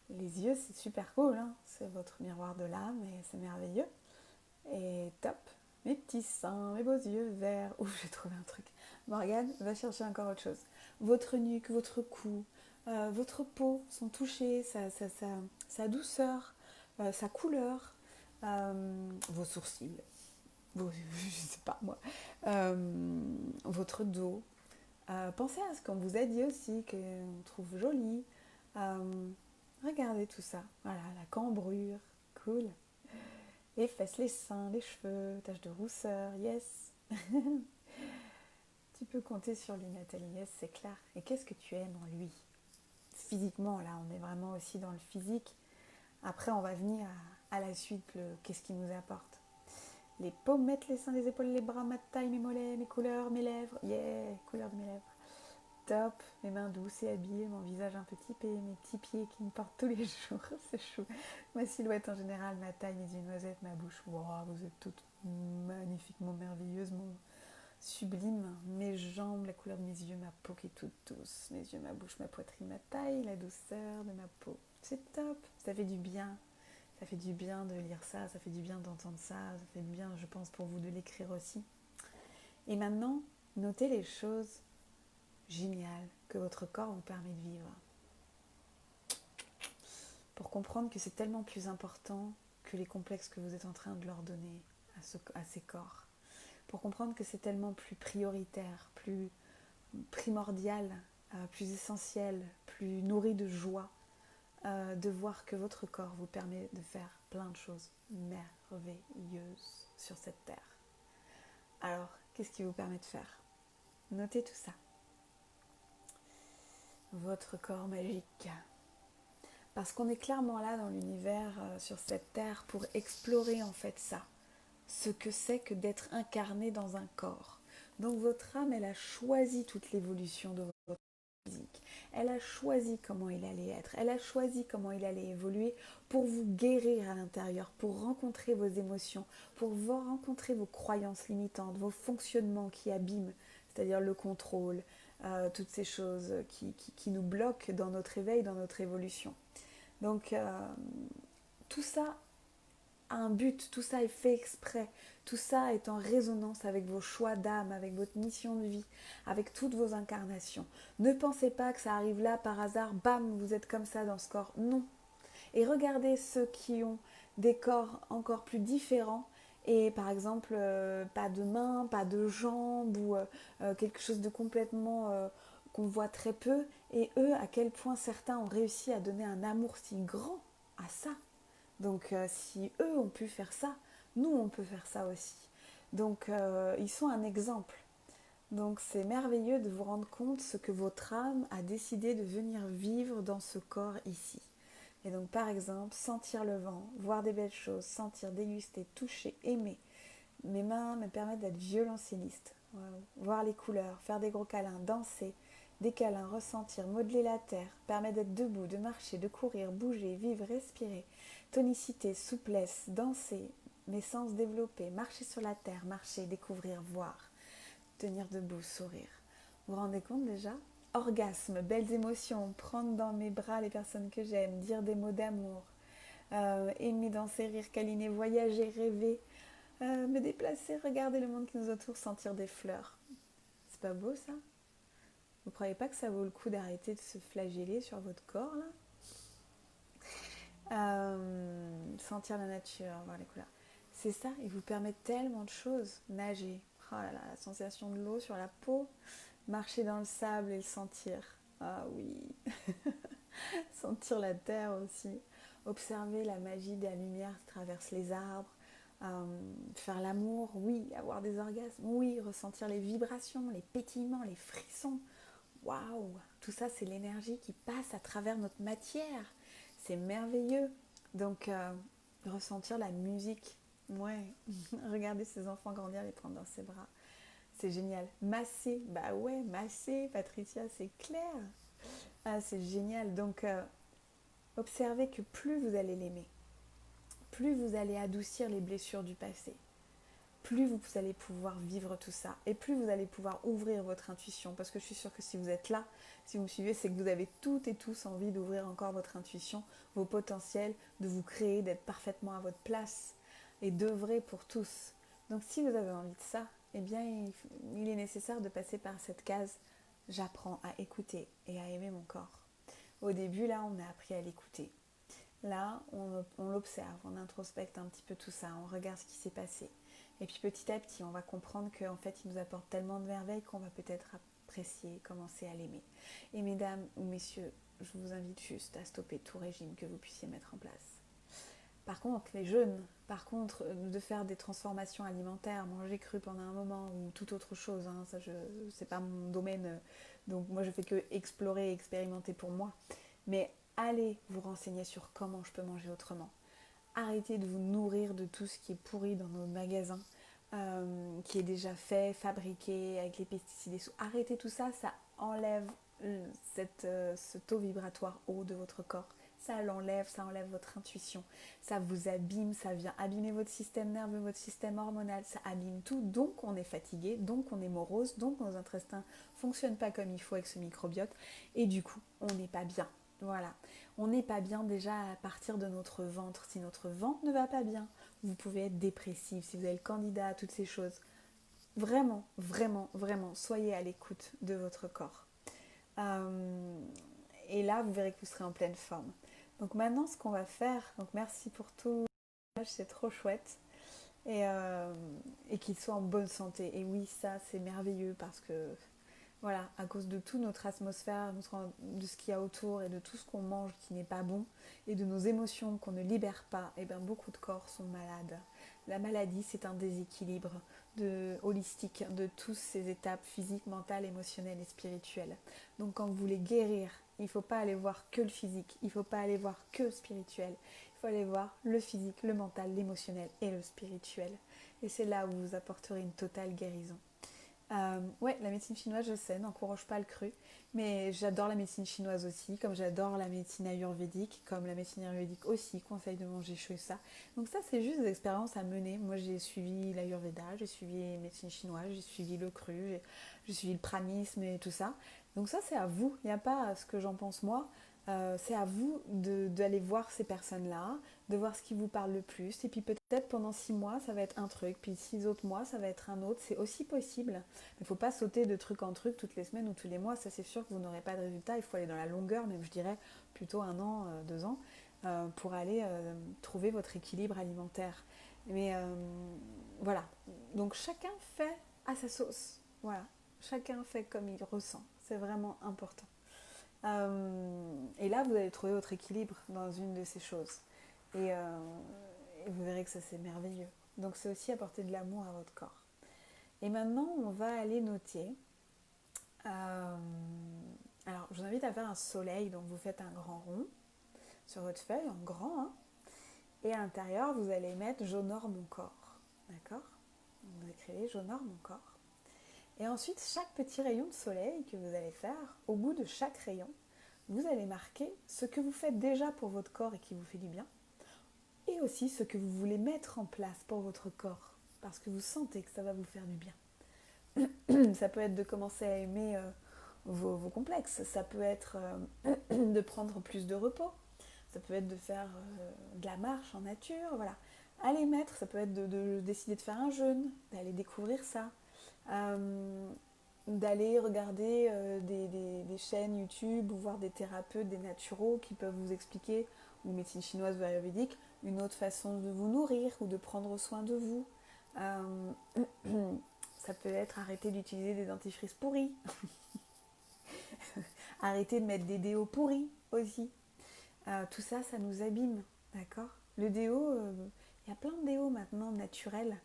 Les yeux, c'est super cool. Hein, c'est votre miroir de l'âme et c'est merveilleux. Et top. Mes petits seins, mes beaux yeux verts. Ouf, j'ai trouvé un truc. Morgane, va chercher encore autre chose. Votre nuque, votre cou, votre peau sont touchées, sa douceur, sa couleur, vos sourcils, je sais pas moi, votre dos. Pensez à ce qu'on vous a dit aussi, qu'on trouve joli. Regardez tout ça. Voilà, la cambrure, cool. Les fesses, les seins, les cheveux, taches de rousseur, yes. Tu peux compter sur lui, Nathalie, yes, c'est clair. Et qu'est-ce que tu aimes en lui? Physiquement, là, on est vraiment aussi dans le physique. Après, on va venir à la suite, qu'est-ce qu'il nous apporte. Les pommettes, les seins, les épaules, les bras, ma taille, mes mollets, mes couleurs, mes lèvres. Yeah, couleur de mes lèvres. top. Mes mains douces et habillées, mon visage un peu typé, mes petits pieds qui me portent tous les jours, c'est chou. Ma silhouette en général, ma taille, mes yeux noisettes, ma bouche. Wow, vous êtes toutes magnifiquement merveilleusement sublimes. Mes jambes, la couleur de mes yeux, ma peau qui est toute douce. Mes yeux, ma bouche, ma poitrine, ma taille, la douceur de ma peau. C'est top, ça fait du bien. Ça fait du bien de lire ça, ça fait du bien d'entendre ça, ça fait du bien, je pense, pour vous de l'écrire aussi. Et maintenant, notez les choses géniales que votre corps vous permet de vivre. Pour comprendre que c'est tellement plus important que les complexes que vous êtes en train de leur donner à ces corps. Pour comprendre que c'est tellement plus prioritaire, plus primordial, plus essentiel, plus nourri de joie, de voir que votre corps vous permet de faire plein de choses merveilleuses sur cette terre. Alors, qu'est-ce qui vous permet de faire? Notez tout ça. Votre corps magique. Parce qu'on est clairement là dans l'univers, sur cette terre, pour explorer en fait ça. Ce que c'est que d'être incarné dans un corps. Donc votre âme, elle a choisi toute l'évolution de votre physique. Elle a choisi comment il allait être. Elle a choisi comment il allait évoluer pour vous guérir à l'intérieur, pour rencontrer vos émotions, pour vous rencontrer vos croyances limitantes, vos fonctionnements qui abîment, c'est-à-dire le contrôle, toutes ces choses qui nous bloquent dans notre éveil, dans notre évolution. Donc tout ça a un but, tout ça est fait exprès, tout ça est en résonance avec vos choix d'âme, avec votre mission de vie, avec toutes vos incarnations. Ne pensez pas que ça arrive là par hasard, bam, vous êtes comme ça dans ce corps. Non. Et regardez ceux qui ont des corps encore plus différents et par exemple pas de mains, pas de jambes ou quelque chose de complètement qu'on voit très peu, et eux à quel point certains ont réussi à donner un amour si grand à ça. Donc si eux ont pu faire ça, nous on peut faire ça aussi. Donc ils sont un exemple. Donc c'est merveilleux de vous rendre compte ce que votre âme a décidé de venir vivre dans ce corps ici. Et donc par exemple, sentir le vent, voir des belles choses, sentir, déguster, toucher, aimer. Mes mains me permettent d'être violoncelliste. Wow. Voir les couleurs, faire des gros câlins, danser, des câlins, ressentir, modeler la terre, permet d'être debout, de marcher, de courir, bouger, vivre, respirer. Tonicité, souplesse, danser, mes sens développés, marcher sur la terre, marcher, découvrir, voir, tenir debout, sourire. Vous vous rendez compte déjà? Orgasme, belles émotions, prendre dans mes bras les personnes que j'aime, dire des mots d'amour, aimer, danser, rire, câliner, voyager, rêver, me déplacer, regarder le monde qui nous entoure, sentir des fleurs. C'est pas beau ça? Vous croyez pas que ça vaut le coup d'arrêter de se flageller sur votre corps là? Sentir la nature, voir les couleurs. C'est ça, il vous permet tellement de choses. Nager, oh là là, la sensation de l'eau sur la peau, marcher dans le sable et le sentir. Ah oui, sentir la terre aussi. Observer la magie de la lumière qui traverse les arbres. Faire l'amour, oui. Avoir des orgasmes, oui. Ressentir les vibrations, les pétillements, les frissons. Waouh, tout ça c'est l'énergie qui passe à travers notre matière. C'est merveilleux. Donc ressentir la musique. Ouais, regarder ses enfants grandir, les prendre dans ses bras. C'est génial. Masser, bah ouais, masser, Patricia, c'est clair. Ah, c'est génial. Donc observez que plus vous allez l'aimer, plus vous allez adoucir les blessures du passé, plus vous allez pouvoir vivre tout ça et plus vous allez pouvoir ouvrir votre intuition, parce que je suis sûre que si vous êtes là, si vous me suivez, c'est que vous avez toutes et tous envie d'ouvrir encore votre intuition, vos potentiels, de vous créer, d'être parfaitement à votre place et d'œuvrer pour tous. Donc si vous avez envie de ça, eh bien il est nécessaire de passer par cette case « J'apprends à écouter et à aimer mon corps ». Au début, là, on a appris à l'écouter. Là, on l'observe, on introspecte un petit peu tout ça, on regarde ce qui s'est passé. Et puis petit à petit, on va comprendre qu'en fait, il nous apporte tellement de merveilles qu'on va peut-être apprécier, commencer à l'aimer. Et mesdames ou messieurs, je vous invite juste à stopper tout régime que vous puissiez mettre en place. Par contre, les jeûnes, de faire des transformations alimentaires, manger cru pendant un moment ou toute autre chose, hein, ça c'est pas mon domaine, donc moi je fais que explorer et expérimenter pour moi. Mais allez vous renseigner sur comment je peux manger autrement. Arrêtez de vous nourrir de tout ce qui est pourri dans nos magasins. qui est déjà fait, fabriqué avec les pesticides et tout. Arrêtez tout ça, ça enlève ce taux vibratoire haut de votre corps. Ça l'enlève, ça enlève votre intuition, ça vous abîme, ça vient abîmer votre système nerveux, votre système hormonal, ça abîme tout, donc on est fatigué, donc on est morose, donc nos intestins ne fonctionnent pas comme il faut avec ce microbiote, et du coup, on n'est pas bien. Voilà, on n'est pas bien déjà à partir de notre ventre. Si notre ventre ne va pas bien, vous pouvez être dépressif, si vous avez le candidat à toutes ces choses. Vraiment, vraiment, vraiment, soyez à l'écoute de votre corps. Euh, et là, vous verrez que vous serez en pleine forme. Donc maintenant, ce qu'on va faire, donc merci pour tout, c'est trop chouette. Et, euh, et qu'il soit en bonne santé. Et oui, ça, c'est merveilleux parce que, voilà, à cause de toute notre atmosphère, de ce qu'il y a autour et de tout ce qu'on mange qui n'est pas bon, et de nos émotions qu'on ne libère pas, et bien beaucoup de corps sont malades. La maladie, c'est un déséquilibre holistique de toutes ces étapes physiques, mentales, émotionnelles et spirituelles. Donc quand vous voulez guérir, il ne faut pas aller voir que le physique, il ne faut pas aller voir que le spirituel, il faut aller voir le physique, le mental, l'émotionnel et le spirituel. Et c'est là où vous apporterez une totale guérison. Ouais, la médecine chinoise, je sais, n'encourage pas le cru, mais j'adore la médecine chinoise aussi, comme j'adore la médecine ayurvédique, comme la médecine ayurvédique aussi conseille de manger chaud et ça. Donc ça, c'est juste des expériences à mener. Moi, j'ai suivi l'ayurveda, j'ai suivi la médecine chinoise, j'ai suivi le cru, j'ai suivi le pranisme et tout ça. Donc ça, c'est à vous. Il n'y a pas ce que j'en pense moi. C'est à vous d'aller voir ces personnes-là, de voir ce qui vous parle le plus. Et puis peut-être pendant 6 mois, ça va être un truc, puis 6 autres mois, ça va être un autre. C'est aussi possible. Mais il ne faut pas sauter de truc en truc toutes les semaines ou tous les mois. Ça, c'est sûr que vous n'aurez pas de résultat. Il faut aller dans la longueur, même je dirais plutôt 1 an, 2 ans, pour aller trouver votre équilibre alimentaire. Mais voilà. Donc chacun fait à sa sauce. Voilà. Chacun fait comme il ressent. C'est vraiment important. Et là, vous allez trouver votre équilibre dans une de ces choses. Et, euh, et vous verrez que ça, c'est merveilleux. Donc, c'est aussi apporter de l'amour à votre corps. Et maintenant, on va aller noter. Euh, alors, je vous invite à faire un soleil. Donc, vous faites un grand rond sur votre feuille, en grand. Hein, et à l'intérieur, vous allez mettre j'honore mon corps. D'accord? Vous écrivez j'honore mon corps. Et ensuite, chaque petit rayon de soleil que vous allez faire, au bout de chaque rayon, vous allez marquer ce que vous faites déjà pour votre corps et qui vous fait du bien, et aussi ce que vous voulez mettre en place pour votre corps, parce que vous sentez que ça va vous faire du bien. Ça peut être de commencer à aimer vos complexes, ça peut être de prendre plus de repos, ça peut être de faire de la marche en nature, voilà. Allez mettre, ça peut être de décider de faire un jeûne, d'aller découvrir ça. Euh, D'aller regarder des chaînes YouTube ou voir des thérapeutes, des naturaux qui peuvent vous expliquer, ou médecine chinoise ou ayurvédique, une autre façon de vous nourrir ou de prendre soin de vous. Euh, Ça peut être arrêter d'utiliser des dentifrices pourris, arrêter de mettre des déos pourris aussi. Tout ça, ça nous abîme, d'accord? Le déo, il y a plein de déos maintenant naturels.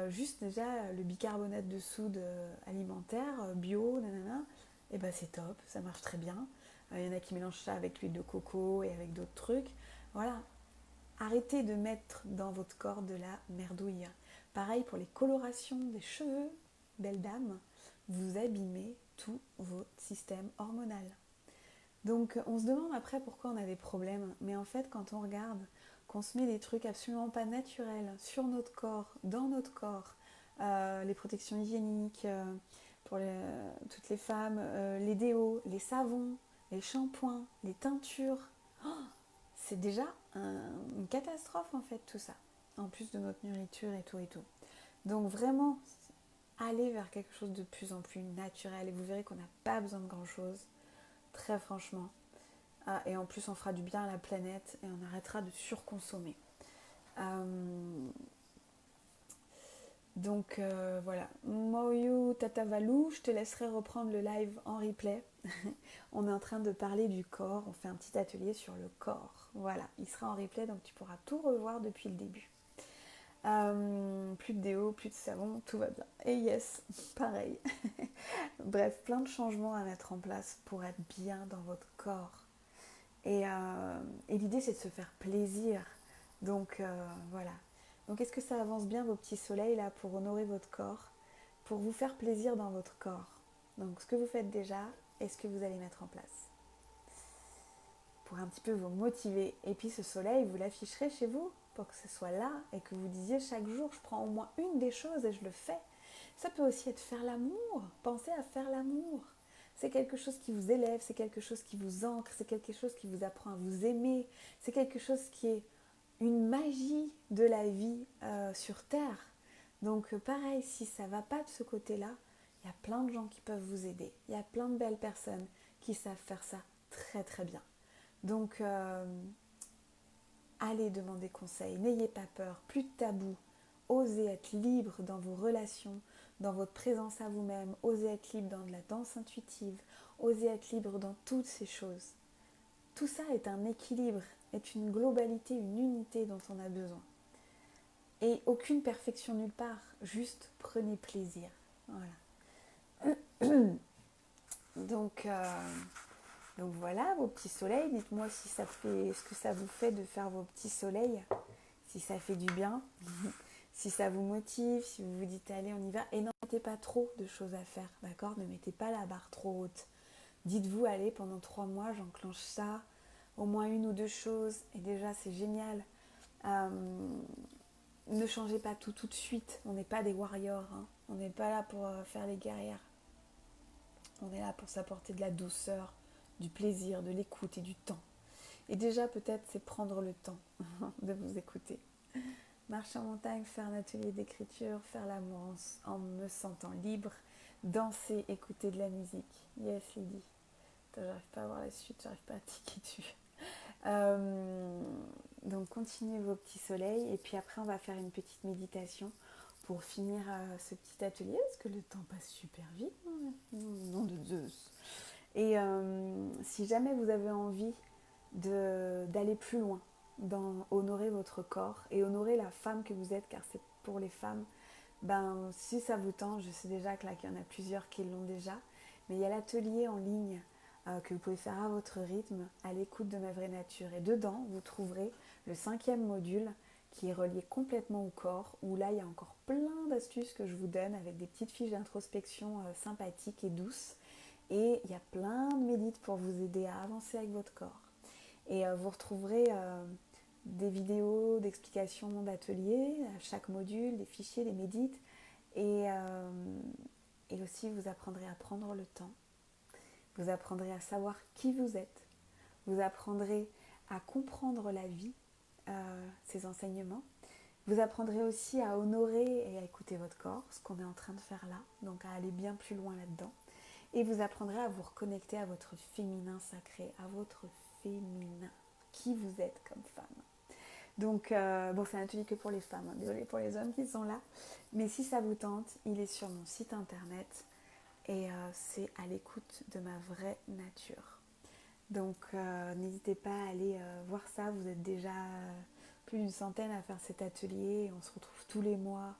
Juste déjà le bicarbonate de soude alimentaire, bio, nanana, et ben c'est top, ça marche très bien. Il y en a qui mélangent ça avec l'huile de coco et avec d'autres trucs. Voilà, arrêtez de mettre dans votre corps de la merdouille. Pareil pour les colorations des cheveux, belle dame, vous abîmez tout votre système hormonal. Donc on se demande après pourquoi on a des problèmes, mais en fait quand on regarde qu'on se met des trucs absolument pas naturels sur notre corps, dans notre corps, les protections hygiéniques pour toutes les femmes, les déos, les savons, les shampoings, les teintures, oh, c'est déjà une catastrophe en fait tout ça, en plus de notre nourriture et tout et tout. Donc vraiment, allez vers quelque chose de plus en plus naturel et vous verrez qu'on n'a pas besoin de grand chose, très franchement. Ah, et en plus, on fera du bien à la planète et on arrêtera de surconsommer. Euh, donc voilà. Moyu Tatavalou, je te laisserai reprendre le live en replay. On est en train de parler du corps. On fait un petit atelier sur le corps. Voilà, il sera en replay donc tu pourras tout revoir depuis le début. Plus de déo, plus de savon, tout va bien. Et yes, pareil. Bref, plein de changements à mettre en place pour être bien dans votre corps. Et l'idée, c'est de se faire plaisir. Donc voilà, Donc est-ce que ça avance bien vos petits soleils là pour honorer votre corps, pour vous faire plaisir dans votre corps? Donc ce que vous faites déjà, est-ce que vous allez mettre en place pour un petit peu vous motiver? Et puis ce soleil, vous l'afficherez chez vous pour que ce soit là et que vous disiez chaque jour, je prends au moins une des choses et je le fais. Ça peut aussi être faire l'amour. Pensez à faire l'amour. C'est quelque chose qui vous élève, c'est quelque chose qui vous ancre, c'est quelque chose qui vous apprend à vous aimer, c'est quelque chose qui est une magie de la vie sur Terre. Donc pareil, si ça ne va pas de ce côté-là, il y a plein de gens qui peuvent vous aider. Il y a plein de belles personnes qui savent faire ça très très bien. Donc allez demander conseil, n'ayez pas peur, plus de tabou, osez être libre dans vos relations, dans votre présence à vous-même, osez être libre dans de la danse intuitive, osez être libre dans toutes ces choses. Tout ça est un équilibre, est une globalité, une unité dont on a besoin. Et aucune perfection nulle part, juste prenez plaisir. Voilà. Donc voilà, vos petits soleils, dites-moi si ça fait, ce que ça vous fait de faire vos petits soleils, si ça fait du bien, si ça vous motive, si vous vous dites allez on y va. Et n'en mettez pas trop de choses à faire, d'accord? Ne mettez pas la barre trop haute. Dites-vous allez pendant 3 mois j'enclenche ça, au moins 1 ou 2 choses, et déjà c'est génial. Ne changez pas tout de suite, on n'est pas des warriors, hein. On n'est pas là pour faire les guerrières. On est là pour s'apporter de la douceur, du plaisir, de l'écoute et du temps. Et déjà peut-être c'est prendre le temps de vous écouter. Marcher en montagne, faire un atelier d'écriture, faire l'amour en me sentant libre, danser, écouter de la musique. Yes Lydie. Attends, j'arrive pas à voir la suite, j'arrive pas à tiquer dessus. Donc continuez vos petits soleils et puis après on va faire une petite méditation pour finir ce petit atelier parce que le temps passe super vite, nom de Zeus. Et si jamais vous avez envie d'aller plus loin, dans honorer votre corps et honorer la femme que vous êtes, car c'est pour les femmes, ben si ça vous tente, je sais déjà que là qu'il y en a plusieurs qui l'ont déjà, mais il y a l'atelier en ligne que vous pouvez faire à votre rythme, à l'écoute de ma vraie nature. Et dedans, vous trouverez le 5e module qui est relié complètement au corps, où là, il y a encore plein d'astuces que je vous donne avec des petites fiches d'introspection sympathiques et douces. Et il y a plein de médites pour vous aider à avancer avec votre corps. Et vous retrouverez des vidéos d'explications d'ateliers, à chaque module, des fichiers, des médites. Et aussi, vous apprendrez à prendre le temps. Vous apprendrez à savoir qui vous êtes. Vous apprendrez à comprendre la vie, ses enseignements. Vous apprendrez aussi à honorer et à écouter votre corps, ce qu'on est en train de faire là, donc à aller bien plus loin là-dedans. Et vous apprendrez à vous reconnecter à votre féminin sacré, à votre féminin, qui vous êtes comme femme. Donc, bon, c'est un atelier que pour les femmes, hein. Désolée pour les hommes qui sont là. Mais si ça vous tente, il est sur mon site internet et c'est à l'écoute de ma vraie nature. Donc, n'hésitez pas à aller voir ça. Vous êtes déjà plus d'une centaine à faire cet atelier. On se retrouve tous les mois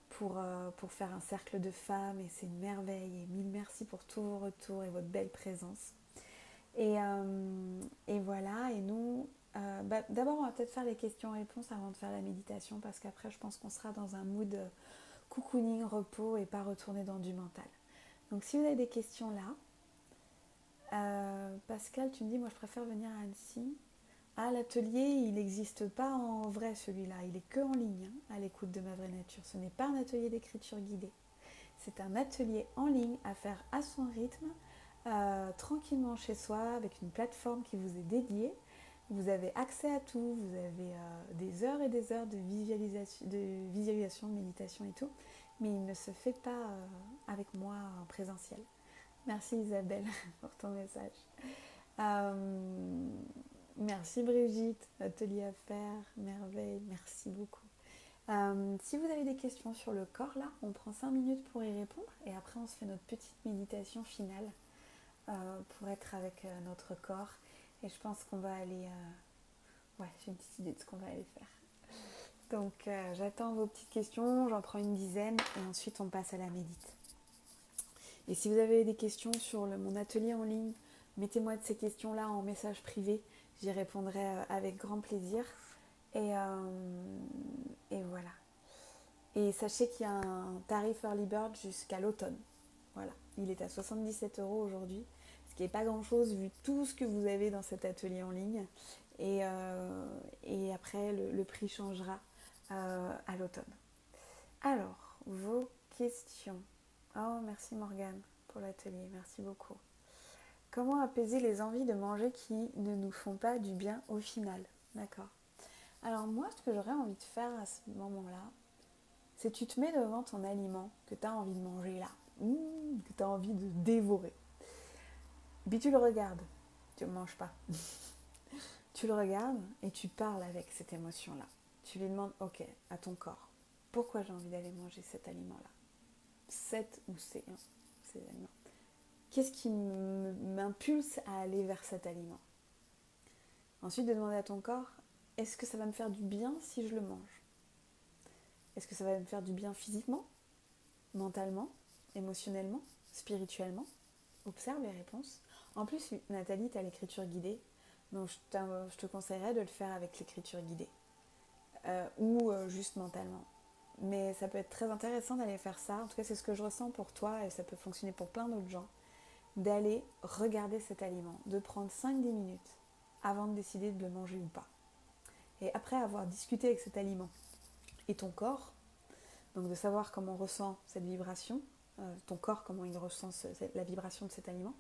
pour faire un cercle de femmes et c'est une merveille. Et mille merci pour tous vos retours et votre belle présence. Et voilà, et nous, d'abord on va peut-être faire les questions-réponses avant de faire la méditation parce qu'après je pense qu'on sera dans un mood cocooning, repos et pas retourner dans du mental. Donc si vous avez des questions là, Pascal, tu me dis, moi je préfère venir à Annecy. Ah, l'atelier, il n'existe pas en vrai celui-là, il est que en ligne, hein, à l'écoute de ma vraie nature. Ce n'est pas un atelier d'écriture guidée. C'est un atelier en ligne à faire à son rythme, tranquillement chez soi, avec une plateforme qui vous est dédiée. Vous avez accès à tout, vous avez des heures et des heures de visualisation, de méditation et tout, mais il ne se fait pas avec moi en présentiel. Merci Isabelle pour ton message. Merci Brigitte, atelier à faire, merveille, merci beaucoup. Si vous avez des questions sur le corps là, on prend 5 minutes pour y répondre et après on se fait notre petite méditation finale pour être avec notre corps. Et je pense qu'on va aller... Ouais, j'ai une petite idée de ce qu'on va aller faire. Donc j'attends vos petites questions, j'en prends une dizaine et ensuite on passe à la médite. Et si vous avez des questions sur mon atelier en ligne, mettez-moi de ces questions-là en message privé, j'y répondrai avec grand plaisir. Et, et voilà. Et sachez qu'il y a un tarif Early Bird jusqu'à l'automne. Voilà. Il est à 77 € aujourd'hui, ce qui n'est pas grand-chose vu tout ce que vous avez dans cet atelier en ligne. Et après, le prix changera à l'automne. Alors, vos questions. Oh, merci Morgane pour l'atelier, merci beaucoup. Comment apaiser les envies de manger qui ne nous font pas du bien au final? D'accord. Alors moi, ce que j'aurais envie de faire à ce moment-là, c'est tu te mets devant ton aliment que tu as envie de manger là, que tu as envie de dévorer. Puis tu le regardes, tu ne le manges pas. Tu le regardes et tu parles avec cette émotion-là. Tu lui demandes, ok, à ton corps, pourquoi j'ai envie d'aller manger cet aliment-là? Cet ou ces aliments. Qu'est-ce qui m'impulse à aller vers cet aliment? Ensuite, de demander à ton corps, est-ce que ça va me faire du bien si je le mange? Est-ce que ça va me faire du bien physiquement, mentalement, émotionnellement, spirituellement? Observe les réponses. En plus, Nathalie, tu as l'écriture guidée, donc je te conseillerais de le faire avec l'écriture guidée. Ou juste mentalement. Mais ça peut être très intéressant d'aller faire ça. En tout cas, c'est ce que je ressens pour toi et ça peut fonctionner pour plein d'autres gens. D'aller regarder cet aliment, de prendre 5-10 minutes avant de décider de le manger ou pas. Et après avoir discuté avec cet aliment et ton corps, donc de savoir comment on ressent cette vibration, ton corps, comment il ressent la vibration de cet aliment,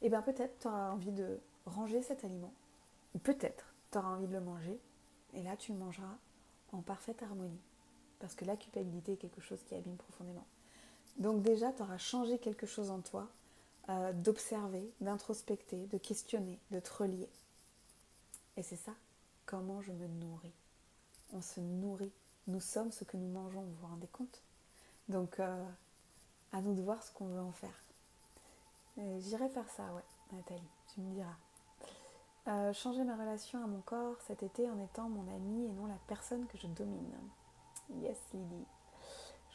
et bien peut-être tu auras envie de ranger cet aliment, ou peut-être tu auras envie de le manger, et là tu le mangeras en parfaite harmonie. Parce que la culpabilité est quelque chose qui abîme profondément. Donc déjà, tu auras changé quelque chose en toi, d'observer, d'introspecter, de questionner, de te relier. Et c'est ça, comment je me nourris. On se nourrit. Nous sommes ce que nous mangeons, vous vous rendez compte? Donc, à nous de voir ce qu'on veut en faire. Et j'irai faire ça, ouais, Nathalie, tu me diras. Changer ma relation à mon corps cet été en étant mon ami et non la personne que je domine. Yes, Lily.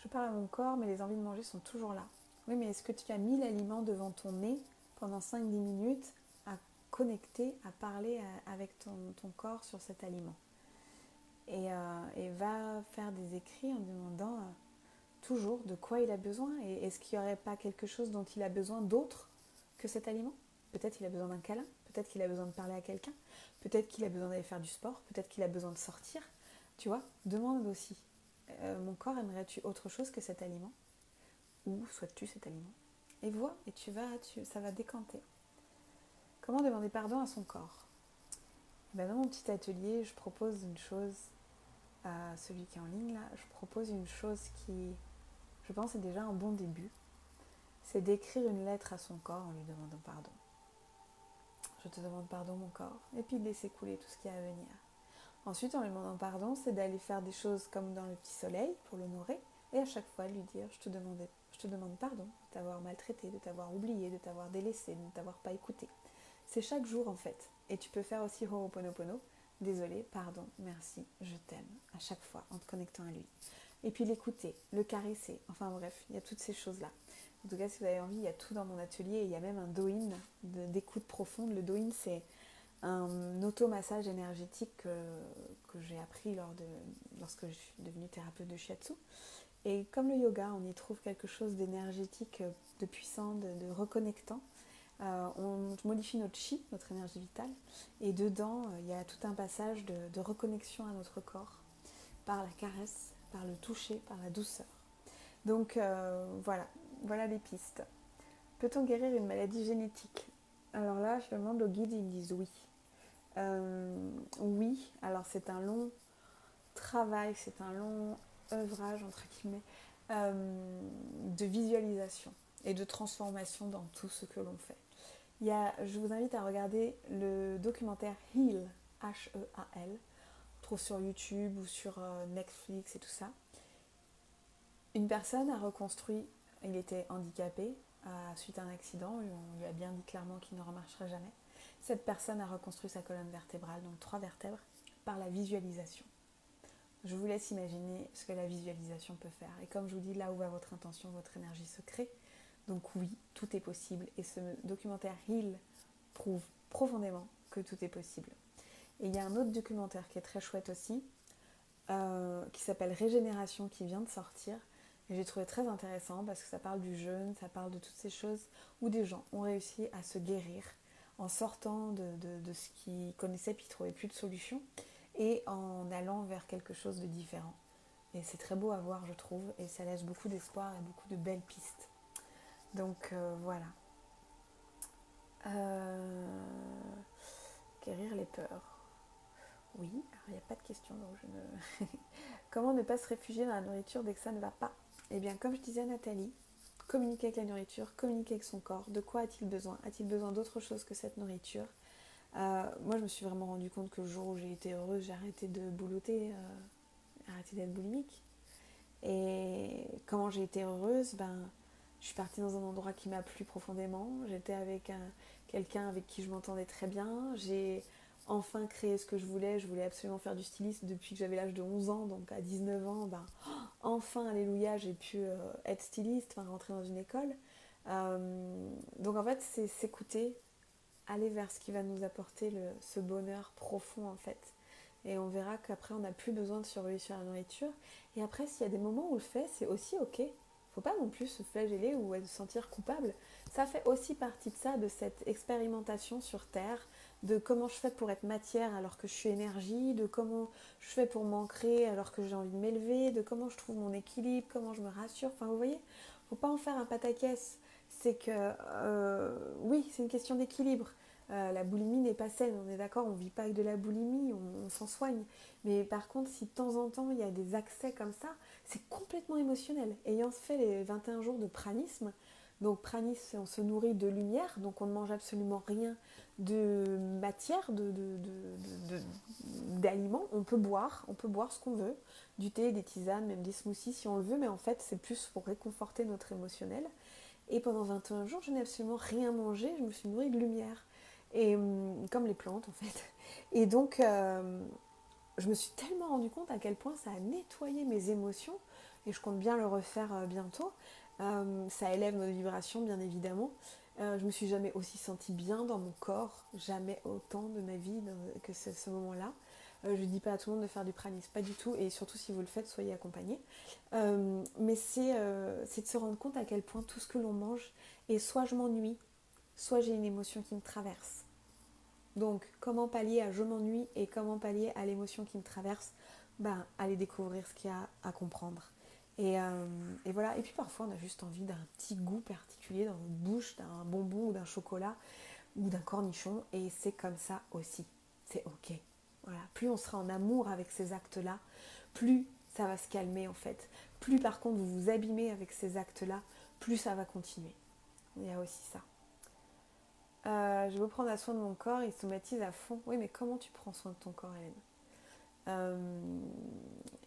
Je parle à mon corps, mais les envies de manger sont toujours là. Oui, mais est-ce que tu as mis l'aliment devant ton nez pendant 5-10 minutes à connecter, à parler avec ton corps sur cet aliment? Et va faire des écrits en demandant toujours de quoi il a besoin. Et est-ce qu'il n'y aurait pas quelque chose dont il a besoin d'autre que cet aliment? Peut-être qu'il a besoin d'un câlin, peut-être qu'il a besoin de parler à quelqu'un, peut-être qu'il a besoin d'aller faire du sport, peut-être qu'il a besoin de sortir. Tu vois, demande aussi. Mon corps, aimerais-tu autre chose que cet aliment? Ou souhaites-tu cet aliment? Et vois, et ça va décanter. Comment demander pardon à son corps? Dans mon petit atelier, je propose une chose à celui qui est en ligne là. Je propose une chose qui, je pense, est déjà un bon début. C'est d'écrire une lettre à son corps en lui demandant pardon. Je te demande pardon, mon corps. Et puis de laisser couler tout ce qui est à venir. Ensuite, en lui demandant pardon, c'est d'aller faire des choses comme dans le petit soleil pour l'honorer. Et à chaque fois, lui dire, je te demande pardon de t'avoir maltraité, de t'avoir oublié, de t'avoir délaissé, de ne t'avoir pas écouté. C'est chaque jour en fait. Et tu peux faire aussi Ho'oponopono. Désolé, pardon, merci, je t'aime. À chaque fois, en te connectant à lui. Et puis l'écouter, le caresser. Enfin bref, il y a toutes ces choses-là. En tout cas, si vous avez envie, il y a tout dans mon atelier. Il y a même un do-in d'écoute profonde. Le do-in, c'est un automassage énergétique que j'ai appris lorsque je suis devenue thérapeute de shiatsu. Et comme le yoga, on y trouve quelque chose d'énergétique, de puissant, de reconnectant. On modifie notre chi, notre énergie vitale, et dedans, il y a tout un passage de reconnexion à notre corps, par la caresse, par le toucher, par la douceur. Donc voilà les pistes. Peut-on guérir une maladie génétique? Alors là, je demande au guide, ils me disent oui. Oui, alors c'est un long travail, c'est un long œuvrage, entre guillemets, de visualisation et de transformation dans tout ce que l'on fait. Je vous invite à regarder le documentaire Heal, H-E-A-L, on trouve sur YouTube ou sur Netflix et tout ça. Une personne a reconstruit, il était handicapé suite à un accident, on lui a bien dit clairement qu'il ne remarcherait jamais. Cette personne a reconstruit sa colonne vertébrale, donc 3 vertèbres, par la visualisation. Je vous laisse imaginer ce que la visualisation peut faire. Et comme je vous dis, là où va votre intention, votre énergie se crée. Donc oui, tout est possible. Et ce documentaire Heal prouve profondément que tout est possible. Et il y a un autre documentaire qui est très chouette aussi, qui s'appelle Régénération qui vient de sortir. Et j'ai trouvé très intéressant parce que ça parle du jeûne, ça parle de toutes ces choses où des gens ont réussi à se guérir en sortant de ce qu'ils connaissaient puis ils ne trouvaient plus de solution et en allant vers quelque chose de différent. Et c'est très beau à voir, je trouve, et ça laisse beaucoup d'espoir et beaucoup de belles pistes. Donc voilà. Guérir les peurs. Oui, alors il n'y a pas de question, donc je ne... Comment ne pas se réfugier dans la nourriture dès que ça ne va pas? Eh bien, comme je disais à Nathalie, communiquer avec la nourriture, communiquer avec son corps. De quoi a-t-il besoin? A-t-il besoin d'autre chose que cette nourriture? Moi, je me suis vraiment rendu compte que le jour où j'ai été heureuse, j'ai arrêté de boulotter, arrêté d'être boulimique. Et comment j'ai été heureuse, je suis partie dans un endroit qui m'a plu profondément. J'étais avec quelqu'un avec qui je m'entendais très bien. J'ai enfin créé ce que je voulais. Je voulais absolument faire du stylisme depuis que j'avais l'âge de 11 ans. Donc à 19 ans, enfin, alléluia, j'ai pu être styliste, rentrer dans une école. Donc en fait, c'est s'écouter, aller vers ce qui va nous apporter ce bonheur profond en fait. Et on verra qu'après on n'a plus besoin de surveiller sur la nourriture. Et après, s'il y a des moments où on le fait, c'est aussi ok. Faut pas non plus se flageller ou se sentir coupable. Ça fait aussi partie de ça, de cette expérimentation sur Terre, de comment je fais pour être matière alors que je suis énergie, de comment je fais pour m'ancrer alors que j'ai envie de m'élever, de comment je trouve mon équilibre, comment je me rassure. Enfin, vous voyez, faut pas en faire un pataquès. C'est que, oui, c'est une question d'équilibre. La boulimie n'est pas saine, on est d'accord, on ne vit pas avec de la boulimie, on s'en soigne. Mais par contre, si de temps en temps il y a des accès comme ça, c'est complètement émotionnel. Ayant fait les 21 jours de pranisme, donc pranisme, on se nourrit de lumière, donc on ne mange absolument rien de matière, d'aliments. On peut boire ce qu'on veut, du thé, des tisanes, même des smoothies si on le veut, mais en fait c'est plus pour réconforter notre émotionnel. Et pendant 21 jours, je n'ai absolument rien mangé, je me suis nourrie de lumière. Et comme les plantes en fait. Et donc, je me suis tellement rendu compte à quel point ça a nettoyé mes émotions, et je compte bien le refaire bientôt. Ça élève nos vibrations, bien évidemment. Je me suis jamais aussi sentie bien dans mon corps, jamais autant de ma vie que ce moment-là. Je ne dis pas à tout le monde de faire du pranisme, pas du tout, et surtout si vous le faites, soyez accompagnés. Mais c'est de se rendre compte à quel point tout ce que l'on mange, et soit je m'ennuie, soit j'ai une émotion qui me traverse. Donc, comment pallier à je m'ennuie et comment pallier à l'émotion qui me traverse? Aller découvrir ce qu'il y a à comprendre. Et voilà. Et puis parfois, on a juste envie d'un petit goût particulier dans notre bouche, d'un bonbon ou d'un chocolat ou d'un cornichon. Et c'est comme ça aussi. C'est ok. Voilà. Plus on sera en amour avec ces actes-là, plus ça va se calmer en fait. Plus par contre vous vous abîmez avec ces actes-là, plus ça va continuer. Il y a aussi ça. Je veux prendre soin de mon corps, il somatise à fond. Oui, mais comment tu prends soin de ton corps, Hélène?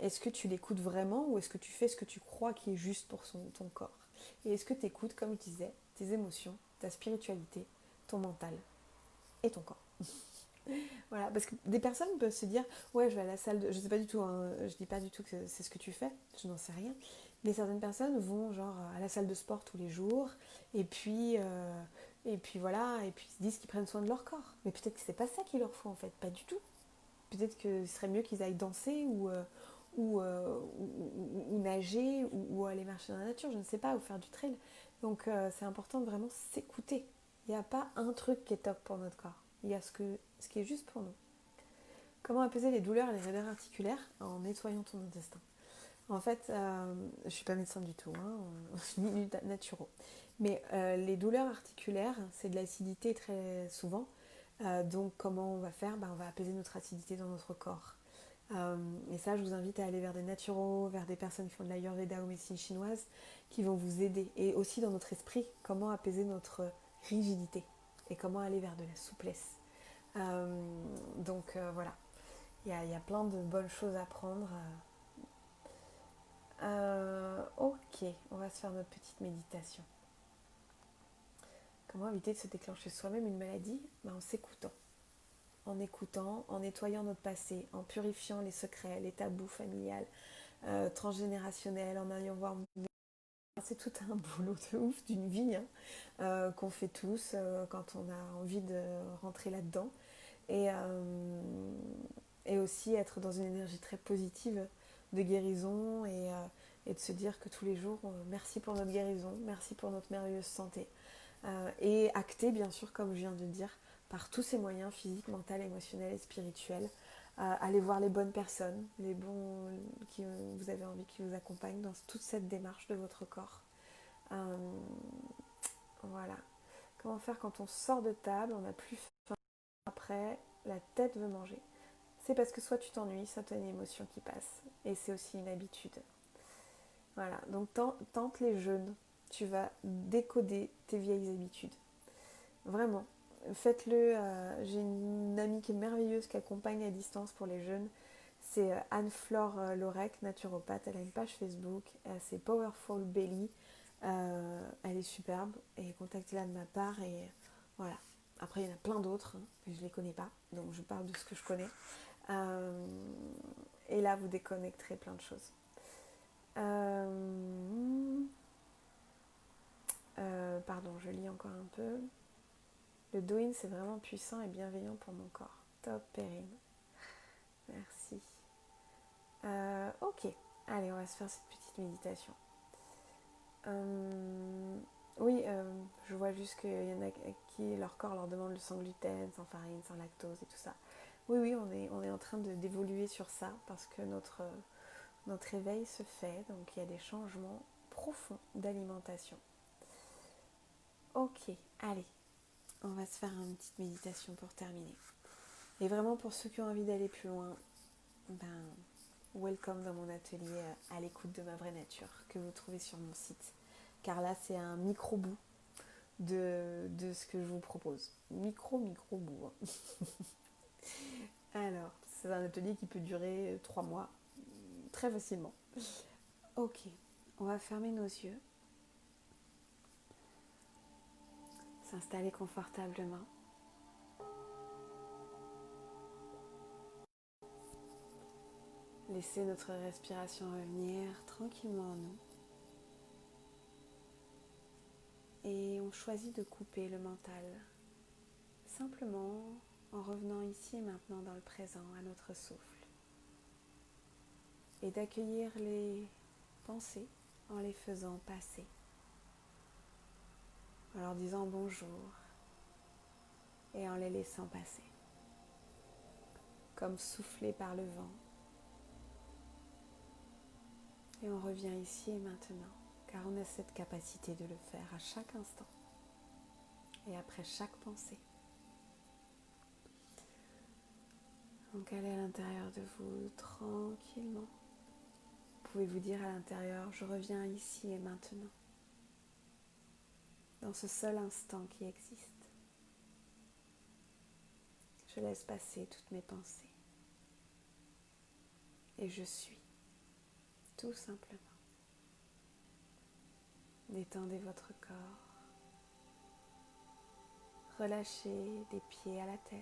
Est-ce que tu l'écoutes vraiment ou est-ce que tu fais ce que tu crois qui est juste pour ton corps? Et est-ce que tu écoutes, comme je disais, tes émotions, ta spiritualité, ton mental et ton corps? Voilà, parce que des personnes peuvent se dire ouais, je vais à la salle de... Je sais pas du tout, hein, je dis pas du tout que c'est ce que tu fais, je n'en sais rien. Mais certaines personnes vont genre à la salle de sport tous les jours et puis voilà, et puis ils se disent qu'ils prennent soin de leur corps. Mais peut-être que c'est pas ça qu'il leur faut en fait, pas du tout. Peut-être que ce serait mieux qu'ils aillent danser ou nager ou aller marcher dans la nature, je ne sais pas, ou faire du trail. Donc c'est important de vraiment s'écouter. Il n'y a pas un truc qui est top pour notre corps. Il y a ce qui est juste pour nous. Comment apaiser les douleurs et les raideurs articulaires en nettoyant ton intestin? En fait, je ne suis pas médecin du tout, ni naturo. Mais les douleurs articulaires, c'est de l'acidité très souvent. Donc comment on va faire? On va apaiser notre acidité dans notre corps. Et ça, je vous invite à aller vers des naturaux, vers des personnes qui font de l'ayurveda ou médecine chinoise, qui vont vous aider. Et aussi dans notre esprit, comment apaiser notre rigidité et comment aller vers de la souplesse. Donc voilà, il y a plein de bonnes choses à prendre. Ok, on va se faire notre petite méditation. Comment éviter de se déclencher soi-même une maladie? En s'écoutant. En écoutant, en nettoyant notre passé, en purifiant les secrets, les tabous familiales, transgénérationnels, en allant voir... C'est tout un boulot de ouf d'une vie qu'on fait tous quand on a envie de rentrer là-dedans. Et Et aussi être dans une énergie très positive de guérison et de se dire que tous les jours, merci pour notre guérison, merci pour notre merveilleuse santé. Et acter, bien sûr, comme je viens de dire, par tous ces moyens physiques, mentaux, émotionnels et spirituels. Aller voir les bonnes personnes, les bons qui vous avez envie qui vous accompagnent dans toute cette démarche de votre corps. Voilà. Comment faire quand on sort de table, on n'a plus faim, après, la tête veut manger. C'est parce que soit tu t'ennuies, soit tu as une émotion qui passe. Et c'est aussi une habitude. Voilà, donc tente les jeûnes. Tu vas décoder tes vieilles habitudes. Vraiment. Faites-le. J'ai une amie qui est merveilleuse qui accompagne à distance pour les jeûnes. C'est Anne-Flore Lorec, naturopathe. Elle a une page Facebook. C'est Powerful Belly. Elle est superbe. Et contactez-la de ma part. Et voilà. Après, il y en a plein d'autres, hein, mais je ne les connais pas. Donc, je parle de ce que je connais. Et là, vous déconnecterez plein de choses. Pardon, je lis encore un peu. Le Douyin, c'est vraiment puissant et bienveillant pour mon corps. Top, Perrine. Merci. Ok, allez, on va se faire cette petite méditation. Oui, je vois juste qu'il y en a qui leur corps leur demande le sans gluten, sans farine, sans lactose et tout ça. Oui, on est en train d'évoluer sur ça parce que notre éveil se fait, donc il y a des changements profonds d'alimentation. Ok, allez, on va se faire une petite méditation pour terminer. Et vraiment pour ceux qui ont envie d'aller plus loin, welcome dans mon atelier à l'écoute de ma vraie nature que vous trouvez sur mon site. Car là c'est un micro-bout de ce que je vous propose. Micro-bout. Alors, c'est un atelier qui peut durer 3 mois, très facilement. Ok, on va fermer nos yeux. S'installer confortablement. Laisser notre respiration revenir tranquillement en nous. Et on choisit de couper le mental. Simplement en revenant ici et maintenant dans le présent, à notre souffle. Et d'accueillir les pensées en les faisant passer. En leur disant bonjour et en les laissant passer. Comme soufflé par le vent. Et on revient ici et maintenant, car on a cette capacité de le faire à chaque instant et après chaque pensée. Donc allez à l'intérieur de vous tranquillement. Vous pouvez vous dire à l'intérieur, je reviens ici et maintenant, dans ce seul instant qui existe. Je laisse passer toutes mes pensées et je suis, tout simplement. Détendez votre corps. Relâchez des pieds à la tête.